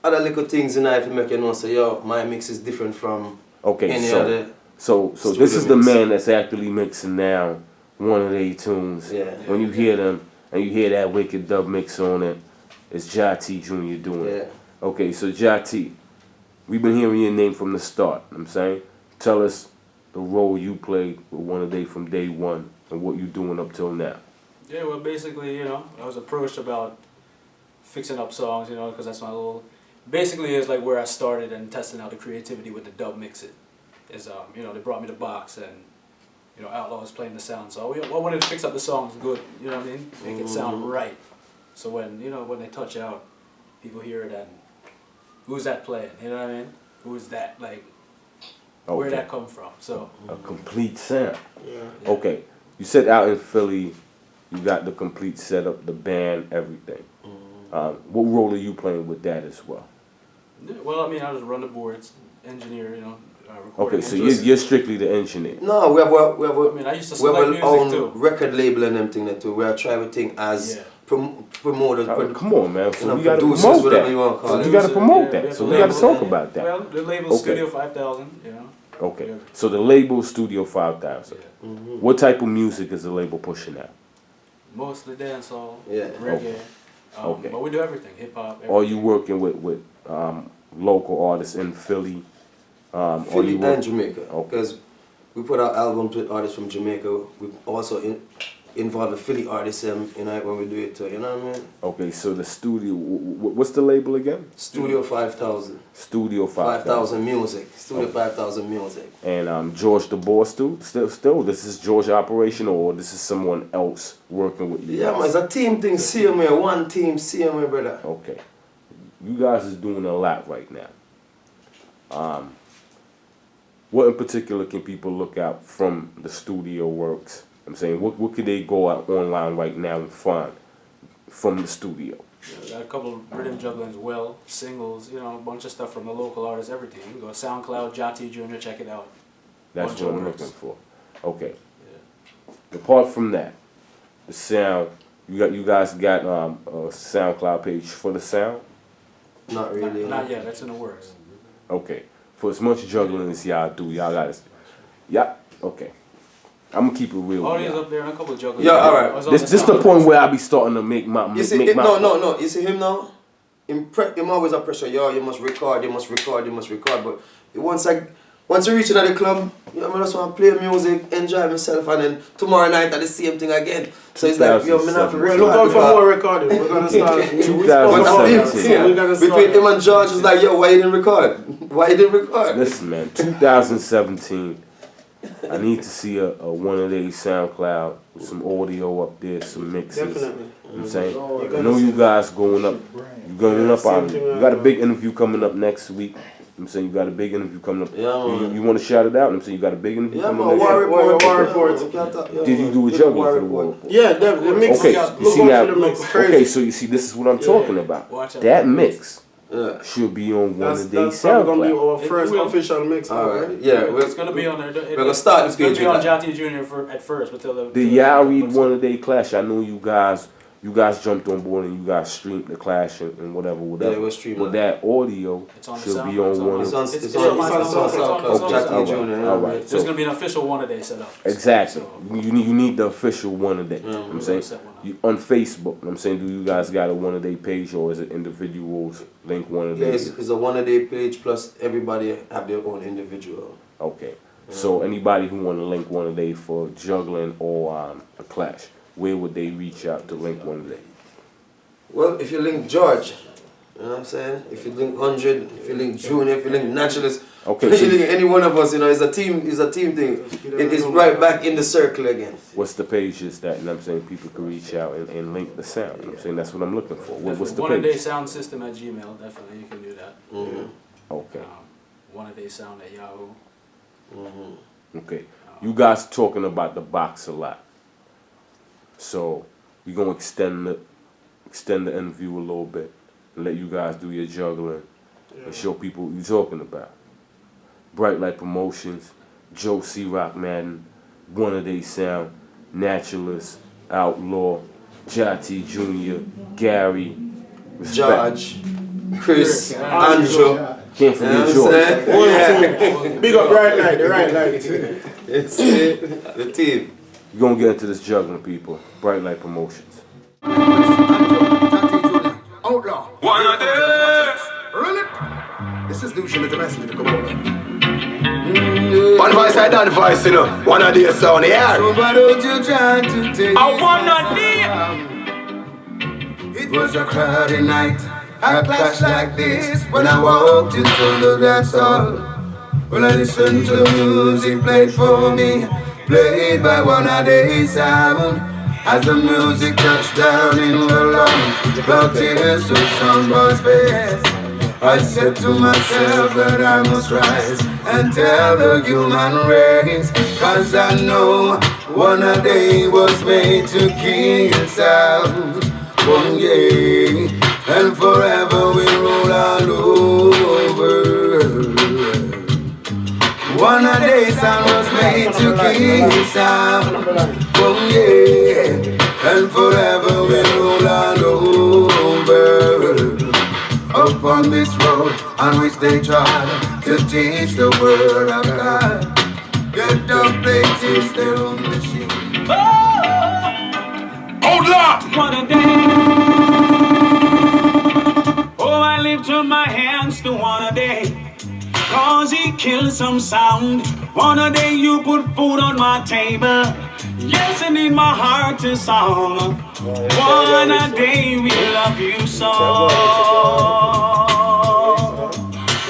other little things in it to make you know say, yo, my mix is different from any other. So this is the man that's actually mixing now one of their tunes. Yeah. When you hear them and you hear that wicked dub mix on it, it's Jati Jr. doing it. Yeah. Okay, so Jati, we've been hearing your name from the start. I'm saying, tell us the role you played with one of they from day one and what you doing up till now. Yeah, well, basically, you know, I was approached about fixing up songs, you know, because that's my little. Basically, it's like where I started and testing out the creativity with the dub mixing. Is you know, they brought me the box and, you know, Outlaw was playing the sound, so I wanted to fix up the songs good, you know what I mean, make it sound right. So when, you know, when they touch out, people hear it and who's that playing? You know what I mean? Who's that? Like, where'd that come from? So A complete sound. Yeah. Okay, you said out in Philly, you got the complete setup, the band, everything. What role are you playing with that as well? yeah, well, I mean, I just run the boards, engineer, you know, recording. Okay, so you're strictly the engineer. No, we have I mean, I used to we have select our music own too. record label and them thing that too. We are trying everything as Yeah. promoters. Come on, man. So You know, we gotta producers, promote whatever you that. want to call So it. we gotta promote Yeah, that. So we label, gotta talk yeah. about that. Well, the label's Okay. Studio 5000, you know. Okay. Yeah. So the label Studio 5000. Yeah. What type of music is the label pushing out? Mostly dancehall, Yeah. reggae. Okay. But we do everything, hip hop. Are you working with local artists in Philly? Or Philly you and work, Jamaica. Okay. Because we put out albums with artists from Jamaica. We also involve the Philly artists when we do it too. You know what I mean? okay, so the studio, what's the label again? Studio 5000. Studio 5000. 5000 Music. Studio 5000 Music. And George the boss too? Still, this is George operation or this is someone else working with you? Yeah, man, it's a team thing. Same way, one team, same way, brother. Okay. You guys is doing a lot right now. What in particular can people look out from the studio works? I'm saying, what could they go out online right now and find from the studio? Yeah, got a couple of rhythm juggling as well, singles, you know, a bunch of stuff from the local artists, everything. You can go to SoundCloud, Jati Jr., check it out. That's Bunch what of I'm works. looking for. Okay. Yeah. Apart from that, the sound, you guys got a SoundCloud page for the sound? Not really. Not yet, that's in the works. Okay. For as much juggling as y'all do, y'all got to, yeah, okay. I'm gonna keep it real. with Audience y'all. up there and a couple of jugglers. Yeah, alright. This the point where I be starting to make my You see, no. You see him now? Him always a pressure. Yo, you must record. But once you reach another club, you know, I just want to play music, enjoy myself, and then tomorrow night I the same thing again. So it's like, yo, man, I have to We're looking for more recording. We're gonna start. 2017. We gotta start. Between him and George, it's like, yo, why you didn't record? Why you didn't record? Listen, man, 2017. I need to see a one of these SoundCloud with some audio up there, some mixes. Definitely. You know what I'm saying? I know you guys going up. You going up on. You got a big interview coming up next week. I'm saying you got a big interview coming up. Yeah, man. You want to shout it out? I'm saying you got a big interview Yeah, coming man, up next War week. Report. Did you do a juggling for the War Report? Yeah, the mix. Okay, Look you see out now. for the mix. Crazy. Okay, so you see, this is what I'm talking about. Watch out. That mix Yeah. should be on one of these That's probably gonna be SoundCloud. our first will. official mix. Alright. Yeah, It's going to be on there. We're gonna start this It's page going to with be on that. Jati Jr. at first, but till Did y'all read one of they clash? I know you guys jumped on board and you guys streamed the clash and whatever. Yeah, we're streaming. But that audio It's on the should sound. be on one It's of on It's SoundCloud. on Jati SoundCloud. Jr. All right. There's going to be an official one a day set up. Exactly. So, You need the official one of that. You know what I'm saying? set one up. On Facebook, I'm saying, do you guys got a one a day page or is it individuals link one a Yeah, day? it's a one-a-day page plus everybody have their own individual. Okay. So anybody who want to link one a day for juggling or a clash, where would they reach out to link one a day? Well, if you link George, you know what I'm saying? If you link 100, if you link Junior, if you link Naturalist, Okay, if so- you link any one of us, you know, it's a team thing. It is right back in the circle again. What's the pages that, you know what I'm saying, people can reach out and link the sound? You know what I'm saying? That's what I'm looking for. What's the One a day page? sound system at Gmail, definitely you can do that. Okay. One a day sound at Yahoo. Okay. You guys talking about the box a lot. So we're gonna extend the interview a little bit and let you guys do your juggling and show people what you're talking about. Brite Lite Promotions, Joe C. Rock Madden, One of They Sound, Naturalist, Outlaw, Jati Jr., Gary, Respect. George, Chris, Andrew. Can't forget George. Yeah. Big up Brite Lite, the right light. It's the team. We're gonna get into this juggling, people. Brite Lite Promotions. Outlaw. One of them. Run it. This is Lucian with the message to come over. One voice, I done voice, you know. One of these sound, yeah. So why don't you try to take I wanna It was a cloudy night. I clashed like this when I walked into the dance hall. When I listened to the music played for me, played by One of They Sound. As the music touched down in the lawn, brought tears to someone's face. I said to myself that I must rise and tell the human race, 'cause I know one a day was made to kill sound. One day and forever we roll all over. this sound. Oh yeah, and forever we'll roll on over. Upon this road on which they try to teach the word of God. Get the places their own machine. Hold up! One day. Oh, I lift up my hands to one a day. Cause he killed some sound. One a day you put food on my table. Yes, and in my heart is song. One a day we love you so.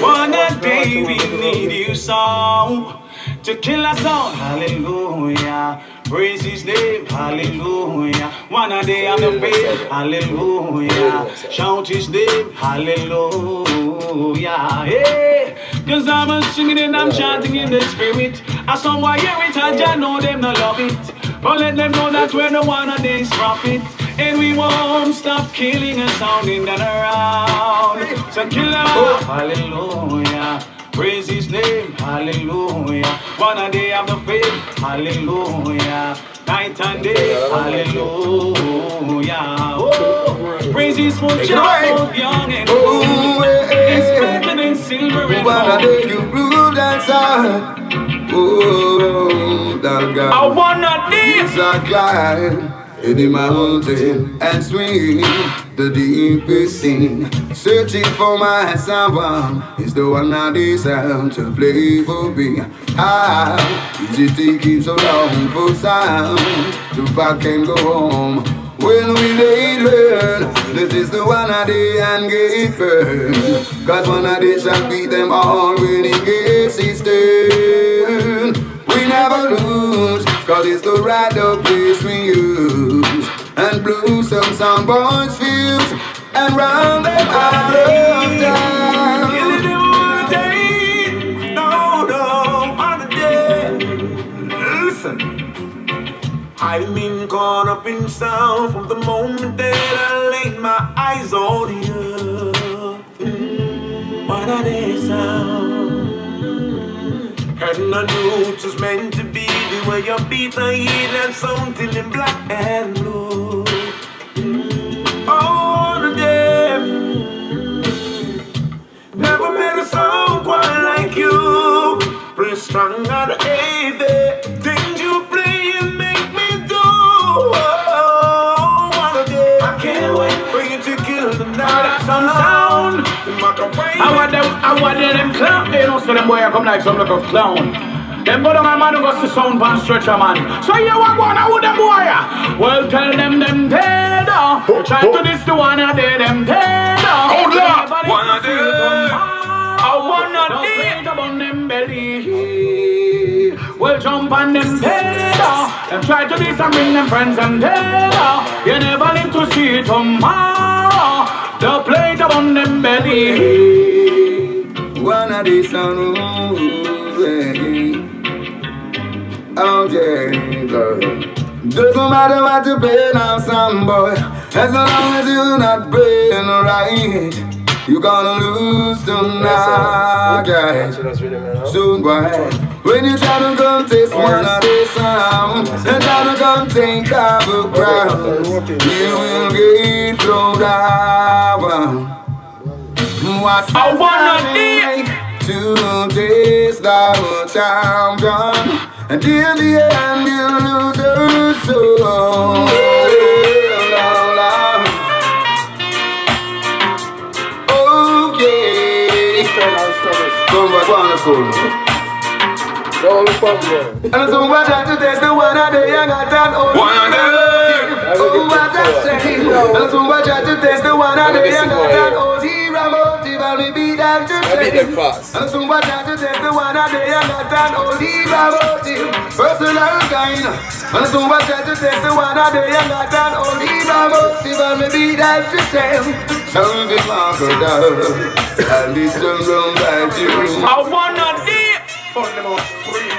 One a day we need you so. To kill us all, hallelujah. Praise his name, hallelujah. One a day I'm the faith, hallelujah. Shout his name, hallelujah. Hey, cause I'm singing and I'm chanting in the spirit. I somewhere hear it and I know them not love it. But let them know that we're the one a day's prophet. And we won't stop killing and sounding that around. So kill them all, hallelujah. Praise his name, hallelujah. One a day of the faith, hallelujah. Night and day, hallelujah. Oh, praise his full child, young and old. It's better than silver and One a gold. day you rule that side. Oh, that God. I wanna live. It's a climb in the mountain and swing the deepest sea. Searching for my someone is the one I desire to play for me. How is it taking so long for sound to back and go home? When we later, this is the one I day and get burned. Cause one I day shall beat them all when he gets his turn. We never lose, cause it's the right of place we use. And blow some sound boys fields and round them out of town. Killing them all day. No, on the day. Listen. I've been caught up in sound from the moment that I laid my eyes on you. What are they sound? And I knew it was meant to be the way your beat I hear that something in black and blue. Oh, the day. Never met a song quite like you. Pretty strong and heavy. Things you play and make me do. Oh, what a day. I can't wait for you to kill the night. Some sound. I want them clown. They don't say them boy I come like some little clown. Them go down a man who goes to sound pan stretcher man. So you are going out with them boy. Well tell them dead. Try to this the one a day them dead. Hold up! One a day. I wanna dig on them belly. Well jump on them dead. And try to this and bring them friends them dead. You never live to see it tomorrow. The plate on them belly. One of these songs, oh yeah, girl. Doesn't matter what you pay now, some boy. As long as you're not paying right, you're gonna lose tonight, yeah. So boy, when you try to come take one of these sound and try to come take off a crowd, you will get thrown out. I wanna live to taste our champion, and in the end you lose your soul. Okay, come back on the school. And so much I to taste the one a day I got that old. One a day. Oh, what I say. And so much I to taste the one a day I got that old. And so much I to take the one a day I got an old motive, personal kind. And so much I to take the one a day I got an old motive, and maybe that's the same. Some big marker down, and this don't run back to you. I wanna dip on the most free.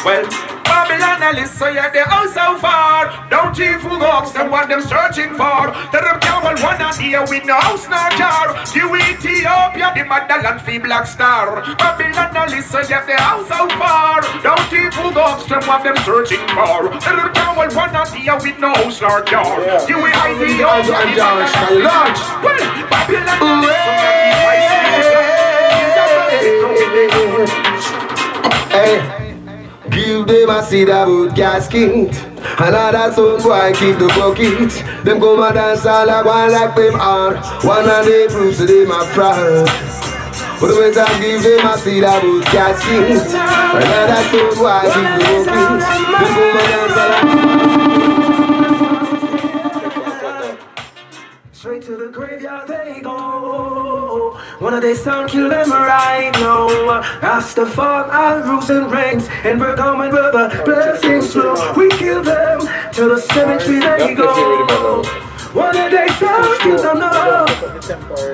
Well, Babylon analysts say yeah, they all so far. Don't even go ask them what them searching for. The them can't one idea with no house, no car. You Ethiopia, the motherland fee black star. Babylon analysts say yeah, they all so far. Don't even go ask them what them searching for. The them can't one idea with no house, no car. You Ethiopia, the motherland. Well, Babylon Hey, give them a seed about gasket. Another son boy keep the bucket. Them come and dance all like one like them are. One of them proves to them a fraud. But the way I give them a seed about gasket. Another son boy keep the bucket. Them come and dance all like. Straight to the graveyard they go. One of they sound kill them right now. Rastafari, all rules and reigns, and we're coming with the blessings flow. We kill them to the cemetery they go. One of they sound kill them now.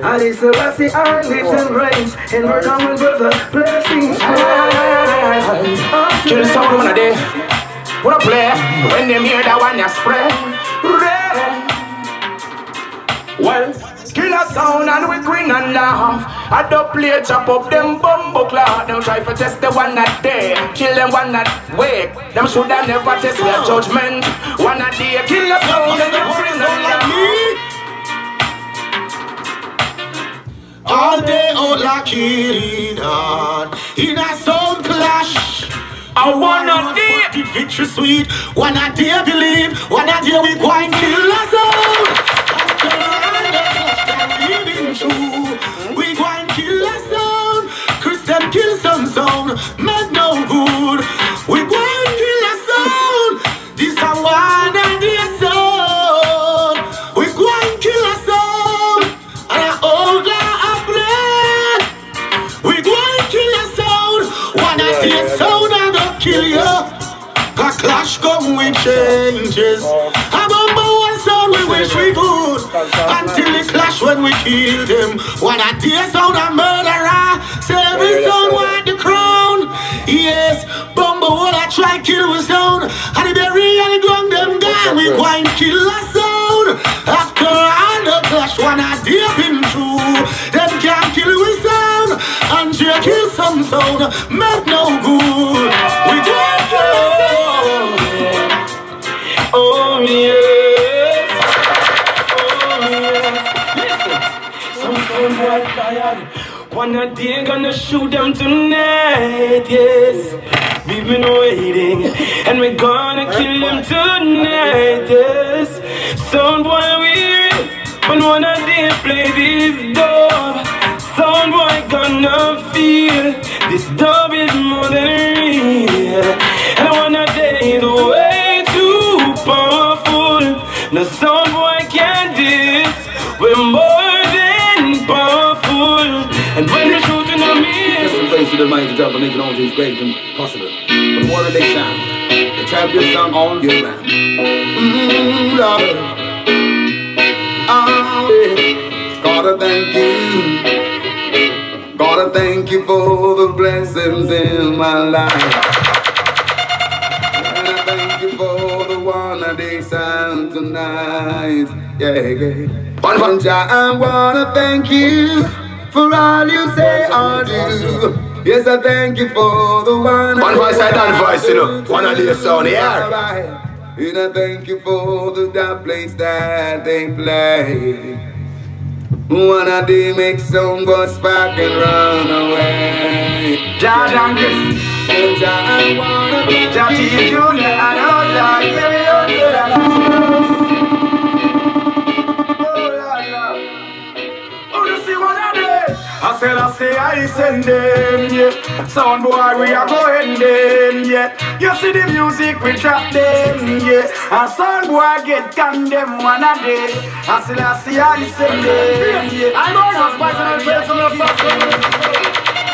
And it's the Selassie, all lives and reigns, and we're coming with the blessings flow. kill the sound one of they wanna play. When them hear that one you spread. Well, kill a sound and we grin and laugh. I don't play chop up them bumbo clock. Them try to test the one that day, kill them one that wake. Them shoulda never test their judgment. One a day, kill a sound and we grin and laugh. All day out like killing hard in a sound clash. I wanna day the victory sweet. One a day believe, one a day we go and kill a sound. We go and kill a sound. Christian kill some sound, make no good. We go and kill a sound. This a one and the sound. We go and kill a sound. And a old a bread. We go and kill a sound. One and the sound and go kill you. A clash come with changes. A bumbo one sound we wish we could. Until the clash when we killed him. One a day sound a murderer. Say every sound want the crown. Yes, bumbo all I try kill with sound. And if they really gun them down, we go and kill a sound. After all the clash one a day been true. Them can't kill with sound. And you kill some sound. Make no good. We go and kill a sound. Oh yes. Oh yes. Listen. Some sound boy tired. One a day gonna shoot them tonight. Yes. We've been waiting. And we're gonna kill them tonight. Yes. Sound boy weary. When one a day play this dub. Sound boy gonna feel this dub is more than real. And one a day the way too powerful. No sound boy can this. We're more than powerful. And when we're shooting on me, listen, thanks to the mighty job of making all things great and possible. But what do they sound? The champions sound all year round. Lord. Oh, yeah. Gotta thank you. Gotta thank you for the blessings in my life. And I thank you for the one that they sound tonight. Yeah, yeah. I wanna thank you for all you say or do. Yes, I thank you for the one voice I done voice, you know. One of the sound here. And I thank you for the dub plates that they play. One of them make some go spark and run away. Judge and Chris. I wanna thank Judge you, I don't like you. I said, I send them, yeah. Sound boy, we are going them, yeah. You see the music, we drop them, yeah. And sound boy get condemned one a day. I said, I send them, yeah. I know you're spiking and face on the first one.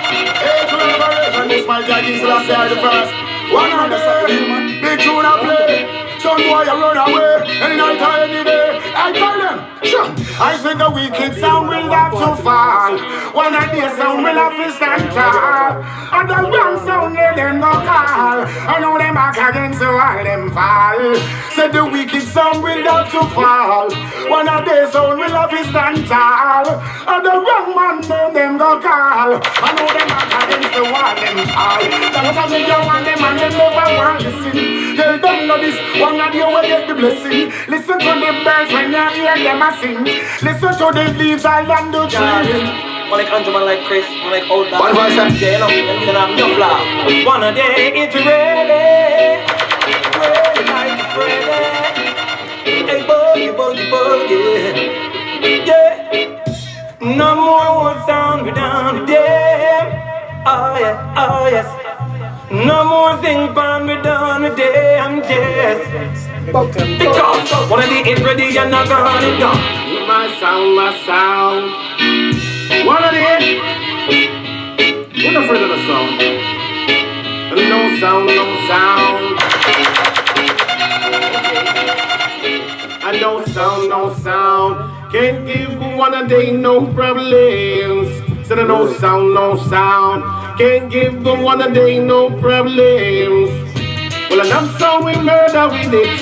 Hey, to the liberation, this my guy, this last year, the first. 100, big tune I play. Some boy, I run away, any night or any day. I tell them, sure. I said the wicked sound will have to fall. One of their sound will have to stand tall. And the wrong sound let them go call. I know them back against the wall, them fall. Said the wicked sound will have to fall. One of their sound will have to stand tall. And the wrong man them go call. I know them back against the wall, them fall. That's why me don't want them and them never want to listen. They don't know this, one of you will get the blessing. Listen to the birds when you hear them a sing. Listen to the leaves and the tree. One like Andrew, one like Chris, one like Old One voice and you know, and then I'm no fly. One a day it's ready. Ready like Freddy. Hey boogie, boogie, boogie. Yeah. No more one sound without the day. Oh yeah, oh yes. No more thing pan me down with damn yes. Because one of the is ready and not gonna it down. My sound. One of the we're not afraid of the sound. No sound. And no sound. Can't give one a day no problems. Said no sound. Can't give them one a day no problems. Well, enough sound we murder with it.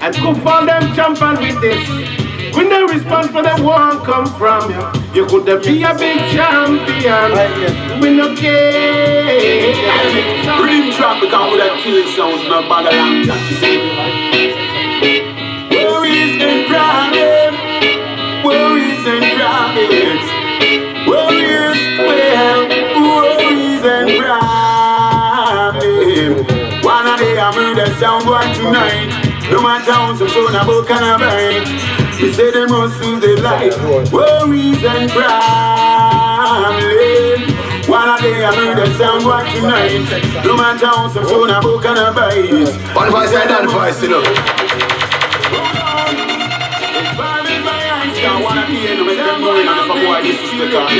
And go for them jumping with this. When the response for the war come from you could be a big champion. We no care. Rhythm trap because with that killing sound, not bad alarm clock. Worries and problems. Worries and problems. Worries, well, worries and problems. One of the murder sound one tonight. No matter how some son about can I bite. They say they must lose their life. Worries and problems. One of the murder sound one tonight. No matter how some son about can I bite. One voice and one voice, you know. I wanna be in the going on for boy, this is the car. I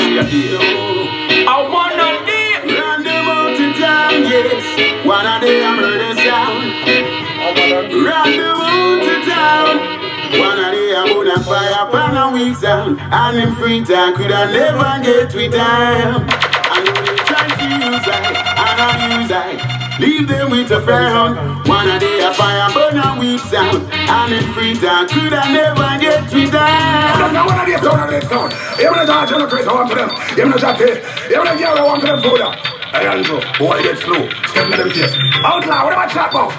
wanna be run the mountain down, yes. Wanna be a murder sound. Run the mountain down. Wanna be a moon fire upon a weak sound. And in free time could I never get with them. I know they try to use I and abuse I. Leave them with a frown. Wanna day a fire burn a weak sound. And in free time could I never get with them. I wanna day sound of this sound. Even the dog and the Chris I want to them. Even the jacket. Even the girl I want to them food. Hey Andrew, boy get slow. Step in them face. Outlaw, what am I chat about?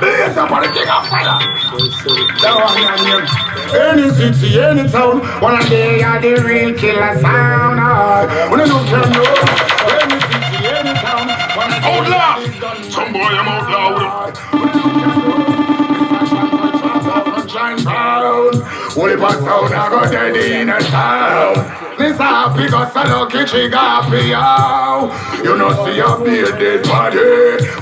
Yes, I'm on the king of fire. Any city, any town. One day are the real killer sound. When you don't know. Any city, any town. Outlaw! Some boy I'm outlaw with Only for sound I go dead in a town. This happy cause I look at you happy. You know see a beard dead body.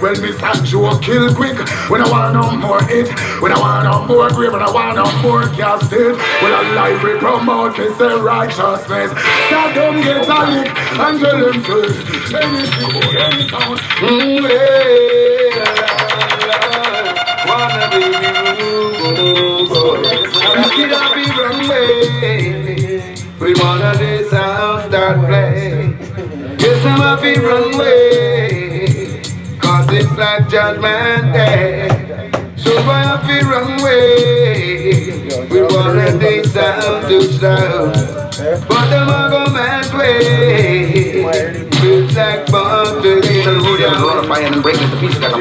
Well me Sancho kill quick. When I want no more hit. When I want no more grave. When I want no more casted. When I life we promote this righteousness. Start them get a lick and tell them to any city, any town. wanna be Get up and run away. We wanna this sound start play. Yes, I'm happy run away. Cause it's like Judgment Day. So why happy run away? We wanna this sound to start. But them a go mad way. It's like bomb to get a hood and roll up and break it to pieces like a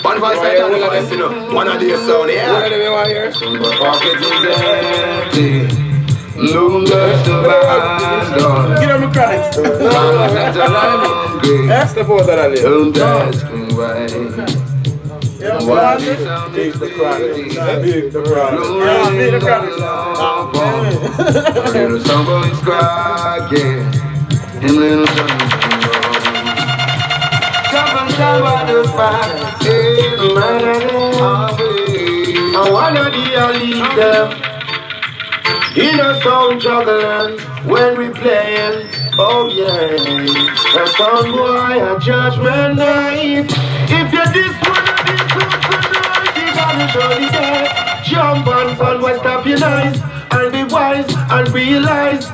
One voice I done for this, you know. One of these sound, yeah. What do we want here? Pocket is empty. Lumber's the band. Get on the credits. That's the boy that I live. Don't ask me why. Big the crowd. Big the crowd. Big the crowd. Little somebody's cracking. And little somebody's I wanna be a leader in a sound juggling when we playing. Oh yeah, a sound boy, a Judgment Night. If you're this one of these tonight, you got surely dead. Jump and fall, why stop your noise? And be wise and realize.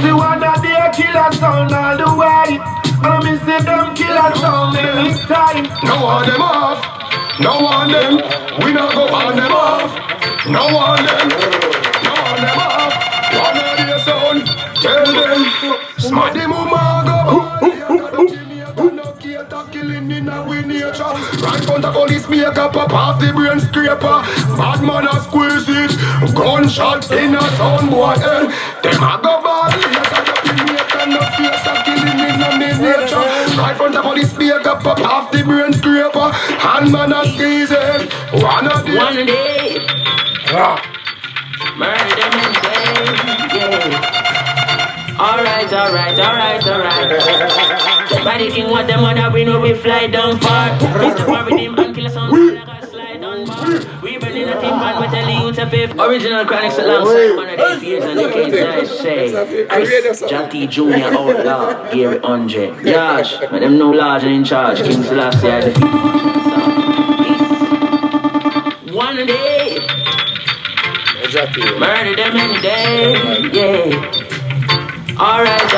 See one that they kill a sound all the way. And me see them kill a sound every time. No one them off, no one them. We not go on them off. No one them, no one them off. One of their sound, tell them. Smack the mama go. Killing in our nature. Right from the police makeup up off the brain scraper. Bad man a squeeze it. Gunshot in a sound boy head. Them a go bad. Killing in our nature. Right from the police makeup up off the brain scraper. And man a squeeze it. One day. Murder them in day. Yeah. Alright. Somebody think what them other we know we fly down far. Mr. Parry them and kill us on like a slide on bar. We burning a team and we tell the youth a fifth. Original Chronics alongside one of the fears and the kids I say. Chris, Jackie Jr. Outlaw, Yari Andre. Josh, but them no large and in charge. King Selassie I defeat. One day. Exactly. Murder them any day. Yeah. Alright.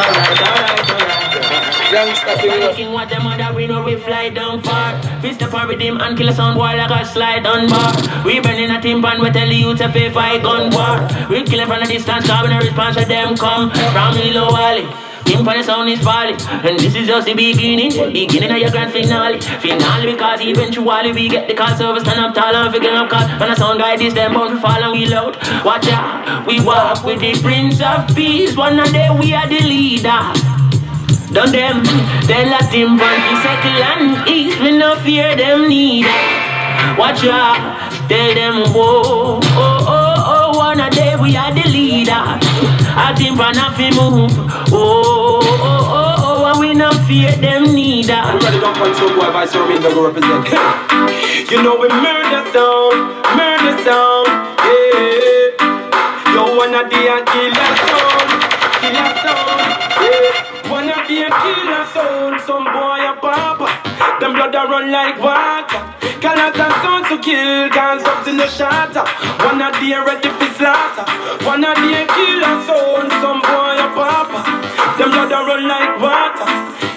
Thinking what them other we know we fly down far. Fist up with him and kill a sound boy like a slide on bar. We burning a timpan, we tell the youth to pay fight gun war. We kill it from a distance, cause when a response to them come from Lilo Valley. Timpan the sound is falling, and this is just the beginning of your grand finale. Finale because eventually we get the call service, stand up tall and figure up call. When a sound guy this them bound to fall and we loud. Watch out, we walk with the Prince of Peace. One of them we are the leader. Done them, they let him run to settle and east. We no fear them neither. Watch out, tell them whoa, oh, one a day we are the leader. I think run off him move, oh, and we no fear them neither. Everybody don't punch so boy by so me go represent. You know we murder sound, yeah. You wanna be a killer sound, yeah. Wanna be a killer sound, some boy a papa. Them blood a run like water. Cannot have sound to kill, guns up in the shatter. Wanna be ready for slaughter. Wanna be a killer sound, some boy a papa. Them blood a run like water.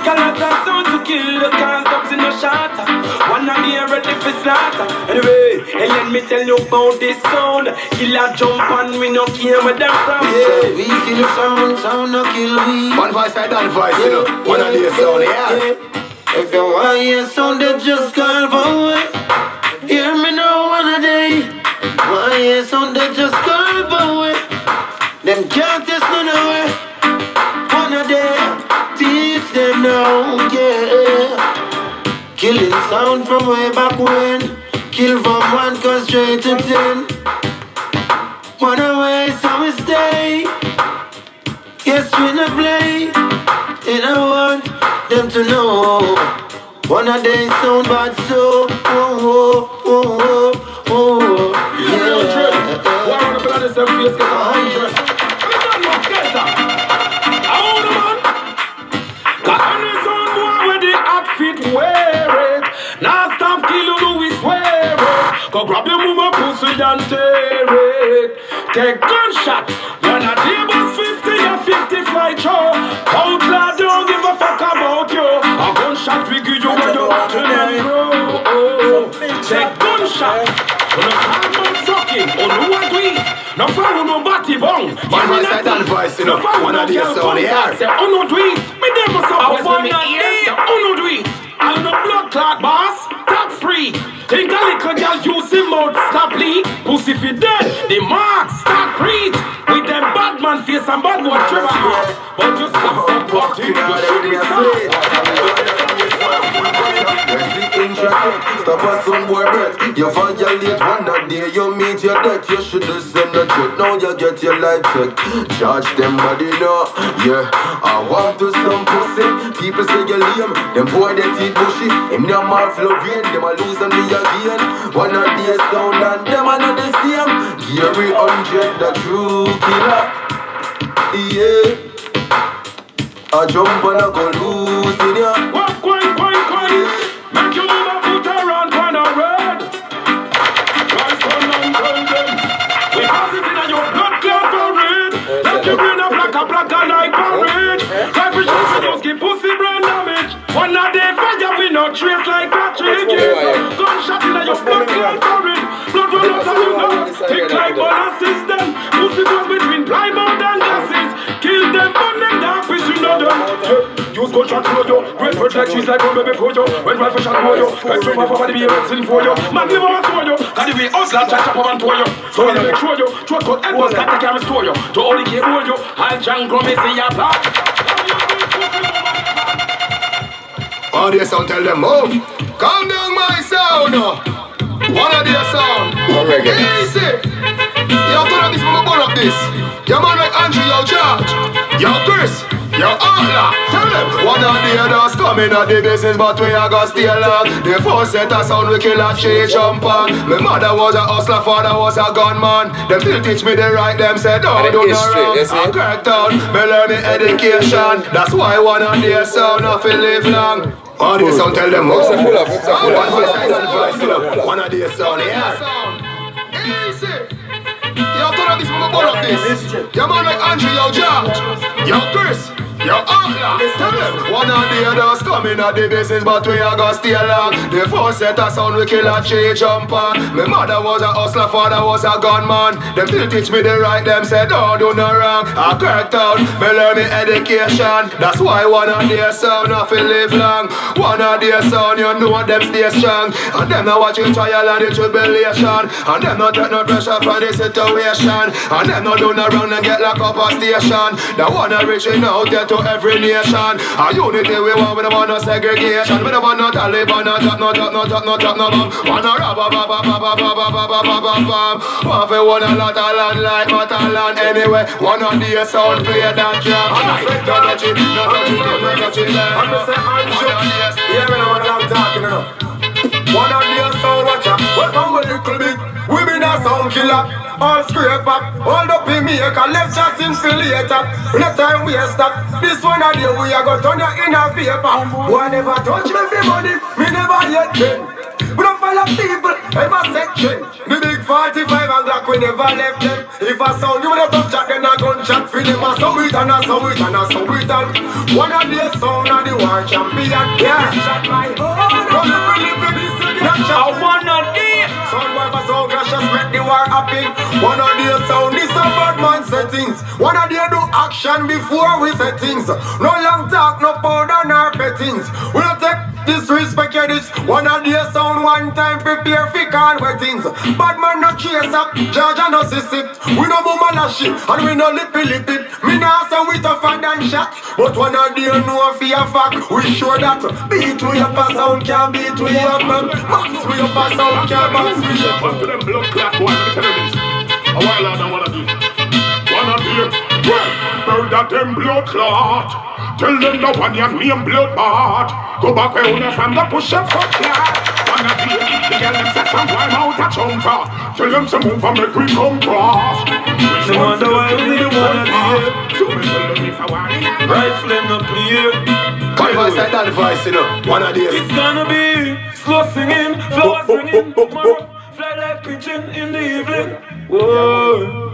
Cannot have sound to kill, the guns up in the shatter. Wanna be ready for slaughter. Anyway, and let me tell you about this sound. Killer jump and we no care where them from. Yeah, we kill sound no kill we. One voice I done voice, you know. One of these sound, yeah. If you want your sound, they just call for it. Hear me now one a day. Want your sound, they just call for it. Them can't test none away. One a day, teach them now, yeah. Killing sound from way back when. Kill from 1 go straight to 10. One away, so we stay. Yes, we no play. And I want them to know. One a day sound bad so. Yeah. One of the brothers have face get 100. Wear it. Now stop killing who we swear it. Go grab your mama pussy and tear it. Take gunshot. When a table 50 or 50 fly show. Outlaw don't give a fuck about you. A gunshot we give you when you watch and grow. Take gunshot. When a man sucking, oh no what we. No follow no body bong. One voice I done voice, you know. One of these sound, yeah. Say oh no do it. Me dem must up one day. Oh no do it. I'm no blood clot boss, tax free. Think a little girl use him mouth, stop leak. Pussy fi dead, the marks start read. With them bad man face and bad boy Trevor Hart. But you stop from party, you should be Stop us some boy breath. You violate one that day, you meet your death. You should have send a check. Now you get your life check. Charge them body now. Yeah, I want to some pussy. People say you lame. Them boy they teeth bushy. Him no more flow green. Them a lose and me again. One of these sound and them are not the same. Yari 100 the true killer. Yeah, I jump and I go lose in ya. Make your mama put her on a red. Rise no trace like Patrick. Gunshot in your blood clot current. Blood run out of your nose. Tick like balance system. Pussy goes between Plymouth and gases. Kill them, burn them down, fish in the use gunshot for you. Great birds like cheese like one baby for you. When rifle shot for you. When some of our be a for you. Man live on for you. Cause the way us land chat up and for you. So when I make sure you. Throat cut head was got the camera store you. To only keep hold you. I'll jang come and see ya back. One of their sound tell them move. Calm down my sound. One of their sound. Easy. You have to know this from a burn up this. Your man like Andrew, yo George. Yo Chris. Yo outlaw. Tell them. One of the others coming at the business, but we are gonna stay along. The first set of sound we kill a tree jump on. My mother was a hustler, father was a gunman. Them still teach me the right, them said don't do no wrong. I cracked down, me learn me education. That's why one of their sound nothing live long. One of the sound tell them move. One of the sound, yeah. Easy. You have to know this from a burn up this. Your man like Andrew, yo George. Yo Chris. Yo outlaw. Tell them. One of the others coming at the business, but we are gonna stay along. The first set of sound we kill a tree jump on. My mother was a hustler, father was a gunman. Them still teach me the right, them said don't do no wrong. I cracked down, me learn me education. That's why one of their sound nothing live long. One of their sound, you know them stay strong. And them not watching trial and the tribulation. And them not take no pressure from the situation. And them not do no wrong and get locked up a station. The one reaching out there to every nation. A unity we want, we don't want no segregation. We don't want no Taliban, no top, no bomb. Wanna rob, want for one a lot of land like Matalan. Anyway, one of the sound play that drum. No touch it. I'm gonna say Anjo. Yeah, we know what I'm talking about. One of the sound watcher. Welcome a little bit. We been a sound killer. All scrape up, hold up in me, left shot him still later. No time we stop. This one a day we a go turn you in a paper. Boy never touch me for money, me never yet been. We don't follow people, ever section. The big 45 and black we never left them. If I sound you with a tough chat, then a gunshot for them. I saw it and I saw it and I saw it and one of the sound of the war champion. Yeah, shot my own. I wanna deal. Someone for sound crashes make the war happen. One of the sound is a bad man settings. One of the do action before we settings. No long talk, no powder, nor pettings. We don't take disrespect here this. One of the sound one time prepare for can wettings. Bad man no chase up, judge and no sit. We no boom and a shit, and we no lippy it. Me nah say we tougher than shot. But one of the know for a fact. We sure that beat we up a sound can beat we up. Max we up a sound can max we up. Back to them blood clot boy, let me tell you this. A while out and one of them. One of them. Bird that them blood clot. Tell them the one your name blood bath. Go back where you from the push up for flat. One of them. The girl them set some wine out a chunker. Tell them to move and make we come cross. No wonder why we the one of them. So me tell them if I want it. Rifle them no clear. Come on, say that voice, you know. One of these. It's gonna be slow singing, flowers ringing, fly like pigeon in the evening. Whoa.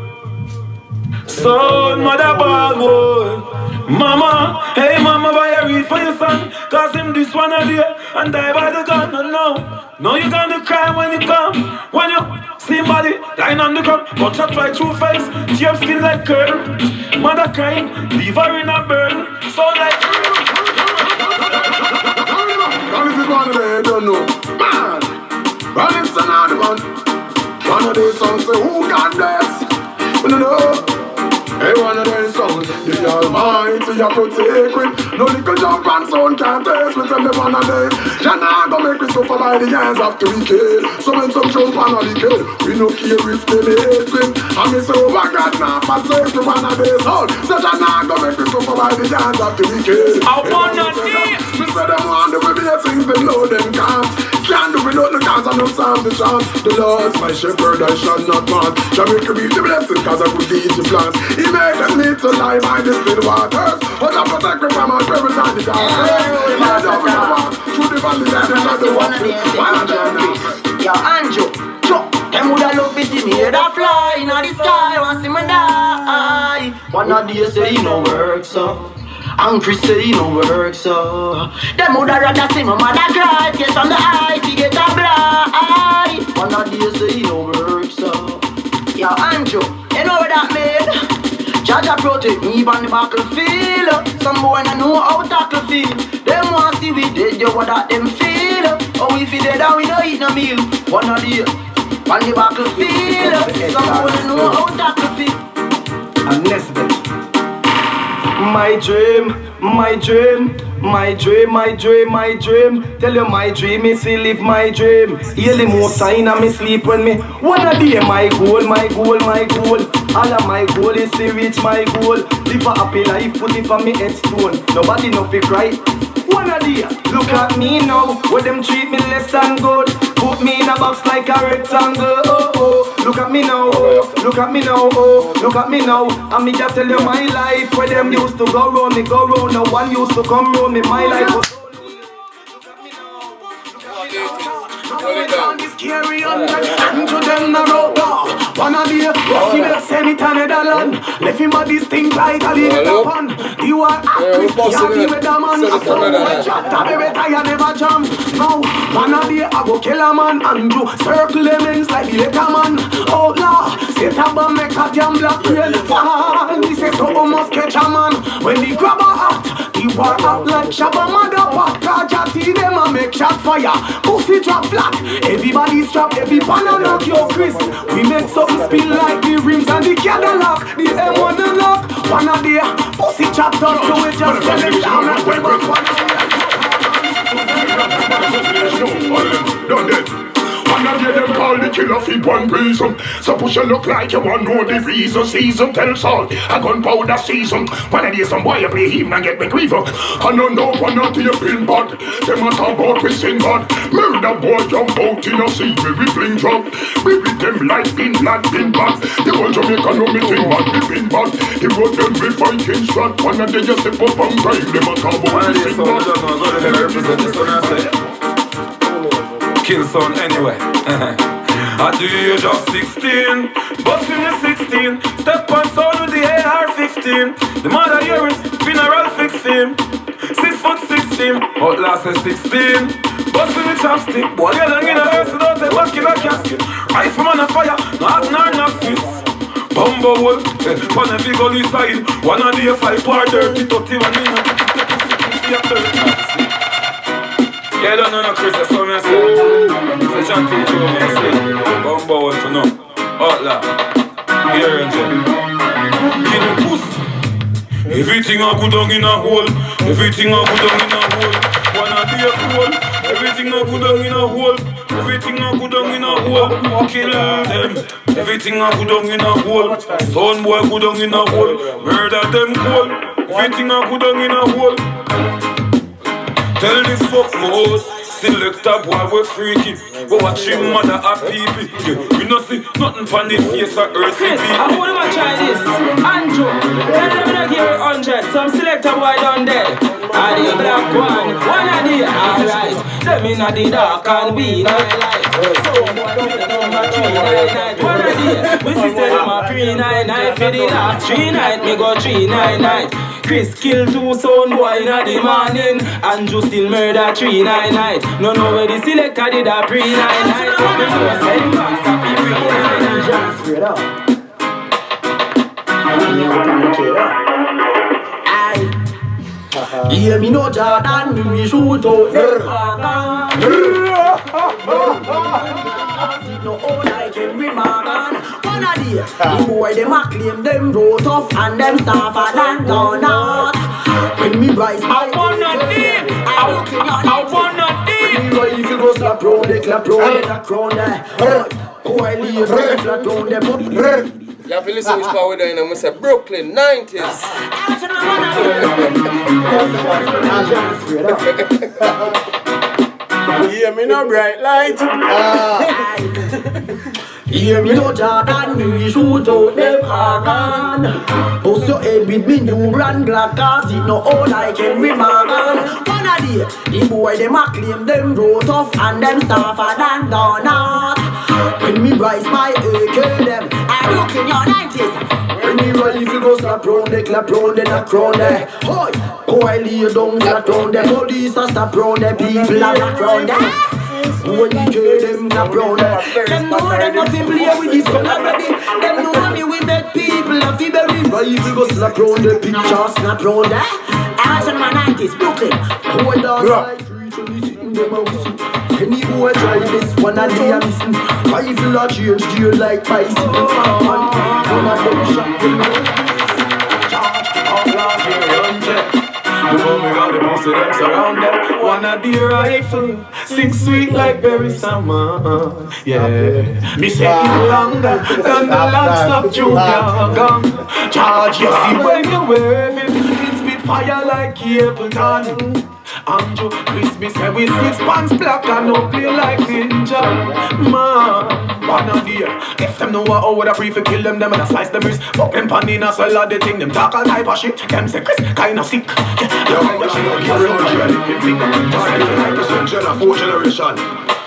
Son, mother ball, boy. Mama, hey mama, buy a read for your son. Cause him this one a day and die by the gun. No, you gonna cry when you come. When you see body lying on the ground, but shot right through face, tear skin like curtain. Mother crying, leave her in a burden. So like now this is one of them, don't know. Man, Rolling Stone on the one. One of these songs say, who got this? We don't know. Hey, one of them songs, the Almighty you protect with. No little jump and sound can't taste with them the one of them. Jana go make me suffer by the hands of the wicked. So when some jump and a liquid, we no care if they hate him. And me say, oh my God, now for sake to one of these sound. So Jana go make me suffer by the hands of the wicked. I wanna see. Me say them want to be blessings, them know them can't do without the cause and no sound the chance. The Lord's my shepherd, I shall not want. Shall make me the blessing cause I could teach the plans. He made them need to lie by the still waters. But I protect me from my troubles and the dark. He made them walk through the valley and the water. Yo, Anjo, them woulda love to see me head a fly in the sky, want see me die. One of these say he no work so. And Chris say he no work so. Them woulda rather see my mother cry. Kiss on the eye, he get a blind. One of these say he no work so. Yo, Andrew, you know what that mean? Jaja protect me on the battlefield. Some boy no know how tackle feel. Them want see we dead, yo, what that them feel. Oh, if we dead and we don't eat no meal. One of these on the battlefield. Some boy no know how tackle feel. And Nesbitt. My dream, my dream, my dream, my dream, my dream. Tell you my dream is to live my dream. Hear the most sign of me sleep when me wanna be my goal, my goal, my goal. All of my goal is to reach my goal. Live a happy life, put it on me headstone. Nobody know fi cry. One idea, look at me now. Where them treat me less than good. Put me in a box like a rectangle. Oh oh, look at me now. Oh, look at me now. Oh, look at me now. And me just tell you my life. Where them used to go round, me go round. No one used to come round me. My life was. Scary and to them no road. Wanna be a see me send it to Netherland. Left him body stink like a little pan. You are active, Yari with the man. Chapter baby tire never jam. Now wanna be a go kill a man. Andrew circle lemons like the letter man. Oh la, set up a make a damn black rain. And this is so almost catch a man. When the grabber act, he war up like Shabba motherfucker. Kajati them a make shot fire. Pussy drop flat. Everybody strap, every banana knock your Chris. We make something spin like the rims and the Cadillac. The M1 unlock. One of the pussy chat up, so we just tell them down and we back Done it. One of them call the killer for one reason. So push you look like you want know the reason. Season tells all, a gunpowder season. One of these some boy you play him and get me griever. I don't know one of the pin bad. Them a talk about we sing bad. Murder boy jump out in a sea where we fling drop. We beat them like pin black, pin black. The whole Jamaica know me thing bad, we pin bad. The road them we fighting strat. One of them just step up and climb. Them a talk about we sing bad. Kill son anyway. At the age of 16, but in the 16, step on sound with the AR-15. The mother Yari, funeral 16, 6'16", outlast at 16. Bust in the chopstick, boy, you're long in a hearse without a back in a casket. Rifle man a fire, no hat nor no fist. Bumbo hole, on every gully side. One of the 5 part dirty, 31 in a yeah, I don't know no Chris, that's what I say. If I jump in, I say, Bumbo hole for now. Outlaw, here and there. Kill the pussy. Everything I go down in a hole. Everything I go down in a hole. One of the hole. Everything I go down in a hole. Everything I go down in a hole. Kill them. Everything I go down in a hole. Son boy go down in a hole. Murder them cold. Everything I go down in a hole. Tell this fuck mode. Select a boy we freaky. Go watch him mother a people. We not see nothing from the face of earth. Chris, I wanna try this. Andrew, tell them not give it 100. Some select a boy down there. And the black one of the alright. Them in the dark and we in the light. So boy don't make number 399. One of the we see them a 399 for the last 3 night. Me go 399. Chris kill 2 sound boy in the morning. Andrew still murder 399. No where the selector did a 399. So me know send back a 399. Straight up. Yeah, me no Jordan, me shoot out them. No all I can remain. One of the boy them a claim them roll tough and them suffer than gone out. When me rise, I wanna dip. I wanna dip. When me rise, you go slap round the clap round the crown there. Oh, I leave flat round the body. You have to listen to this power down and we say Brooklyn 90s. Yeah, me no bright light. Yeah, me no Jordan, me shoot out them organ. Bust your head with me new brand black cars. It no all I can remain. One of the boy them a claim them roll tough and them suffer than donut. When me rise my AK them, I look in your 90s. When the rifle go slap round the clap round the knock round the. Hoy, go I lay down flat round the. Police a stop round the people a back round the. When we kill them clap round the. Them know them nothing play with this gun already. Them know me we make people a feel very. Rifle go slap round the picture snap round the. Action man 90s Brooklyn. Go down like preacher sitting them a whistle. Any boy try this one and they a missing. Rifle a change gear like bicycle. Man, one of them shot them. Outlaws here run check. Before we got the most of them surrounded. One of the rifle sing sweet like berry summer. Yeah, me say it longer than the lance of Junior gun. Charge you see when you wave it, it spit fire like Capleton. Andrew, Christmas say we 6 pants black and no play like ninja. Man, one of the if them know how would I prefer kill them and I slice them wrist. But them pan in a swell of the thing, them talk all type of shit. Them say Chris, kinda sick. Fourth generation.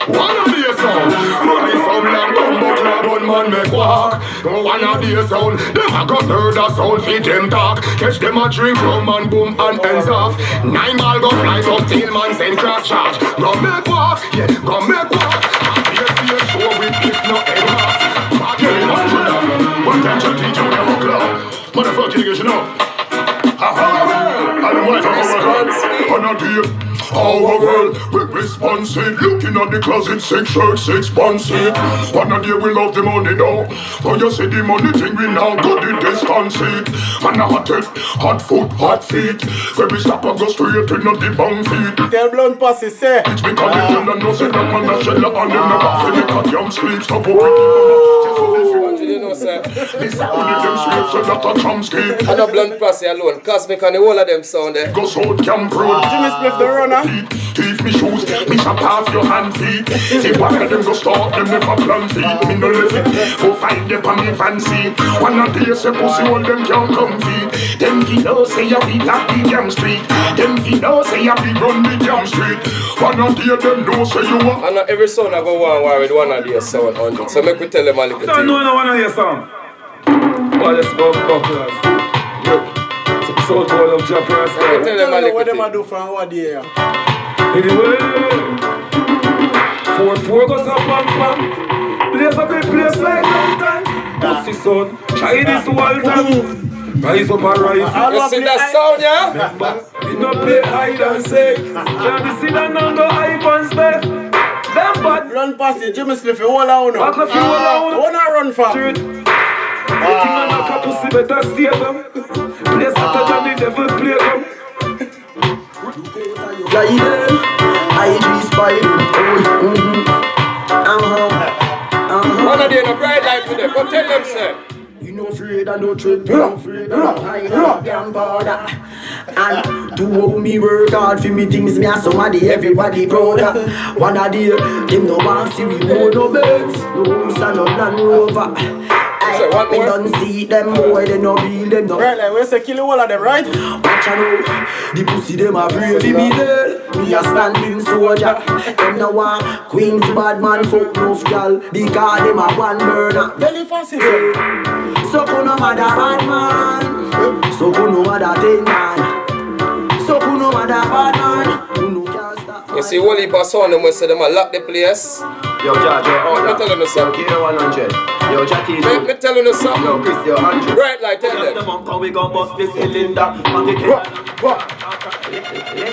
One of the sound, money sound like bumbo club on man make walk. One of the sound, them a got heard a sound feed them talk. Catch them a drink rum and boom and ends off. 9 ball go fly so steel man send cross charge. Go make walk, yeah, go make walk. And be a show with if no head off. Bad girl in a trailer, one time to teach you never club. Motherfucker, you know. And the wife of our girl, on a deal. Our girl, we're responsive. Looking at the closet, 6 shirts, 6 pants. One of you will love the money now. But you see the money thing we now got the distance it. Man a hot head, hot foot, hot feet. When we stop and go straight in the bang feet. Tell blonde pussy say. It's because they tell them no say that man a shell and them never feel it. Cut young sleeves, stop up with the You know, sir. this only them sleeves so that a drum skate. I know Blunt Posse alone. Cosmic and the whole of them sound there. Go south Camp Road. Jimmy Spliff the runner. Teeth me shoes, me chop off your hand feet. If one of them go start, them never plan feet. Me no let it, go find them on me fancy. One of the say pussy all them can't come feet. Them fi know say you be like the damn street. Them fi know say you be run the damn street. One of the them know say you are. I know every sound I go war with one of the sound 100. So make we tell them a little thing. No, one of your song. Well, let's go bucklers. So called of Japan style. Tell them a little what them a thing. do from what day? Anyway, 4-4 goes up and pam. Place up a place like London. Pussy son, try this wall down. Rise up and rise. You see that sound, yeah? We don't play hide and seek. Can't be sit down and go hype and stay. Them bad. Run past it, Jimmy Spliff, you hold on. Back up you all out. Wanna run for? Street. Waiting on a pussy better stay them. Place hotter than the devil play them. Guide them, I do spy them. One of them a bright light with them. Go tell them, sir. You no afraid and no trip, you no afraid and no hide and damn border. And to how me work hard for me things, me and somebody, everybody proud of. One of the, them no want see we more no birds, no horse and no Land Rover. So what Me more? done see them boy, they no real, them no. Right, like we say kill all of them, right? Watch out, the pussy them a brave me there. Me a standing soldier. Them no want Queens bad man fuck no gal because them a one burner. Belly fancy. So no matter bad man, so no matter ten man, so no matter bad man, who no can stop. You see, all the sound them will say them a lock the place. Yo, George, you're out. Let me tell you something. Yo, 100. Yo, Jackie. Let me tell you something. Yo, Chris, you're 100. Bright light, tell them. The monk, we gon' bust this cylinder. Let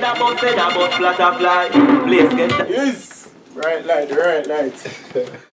that bust, flatter fly. Place get that. Yes. Right light, right light.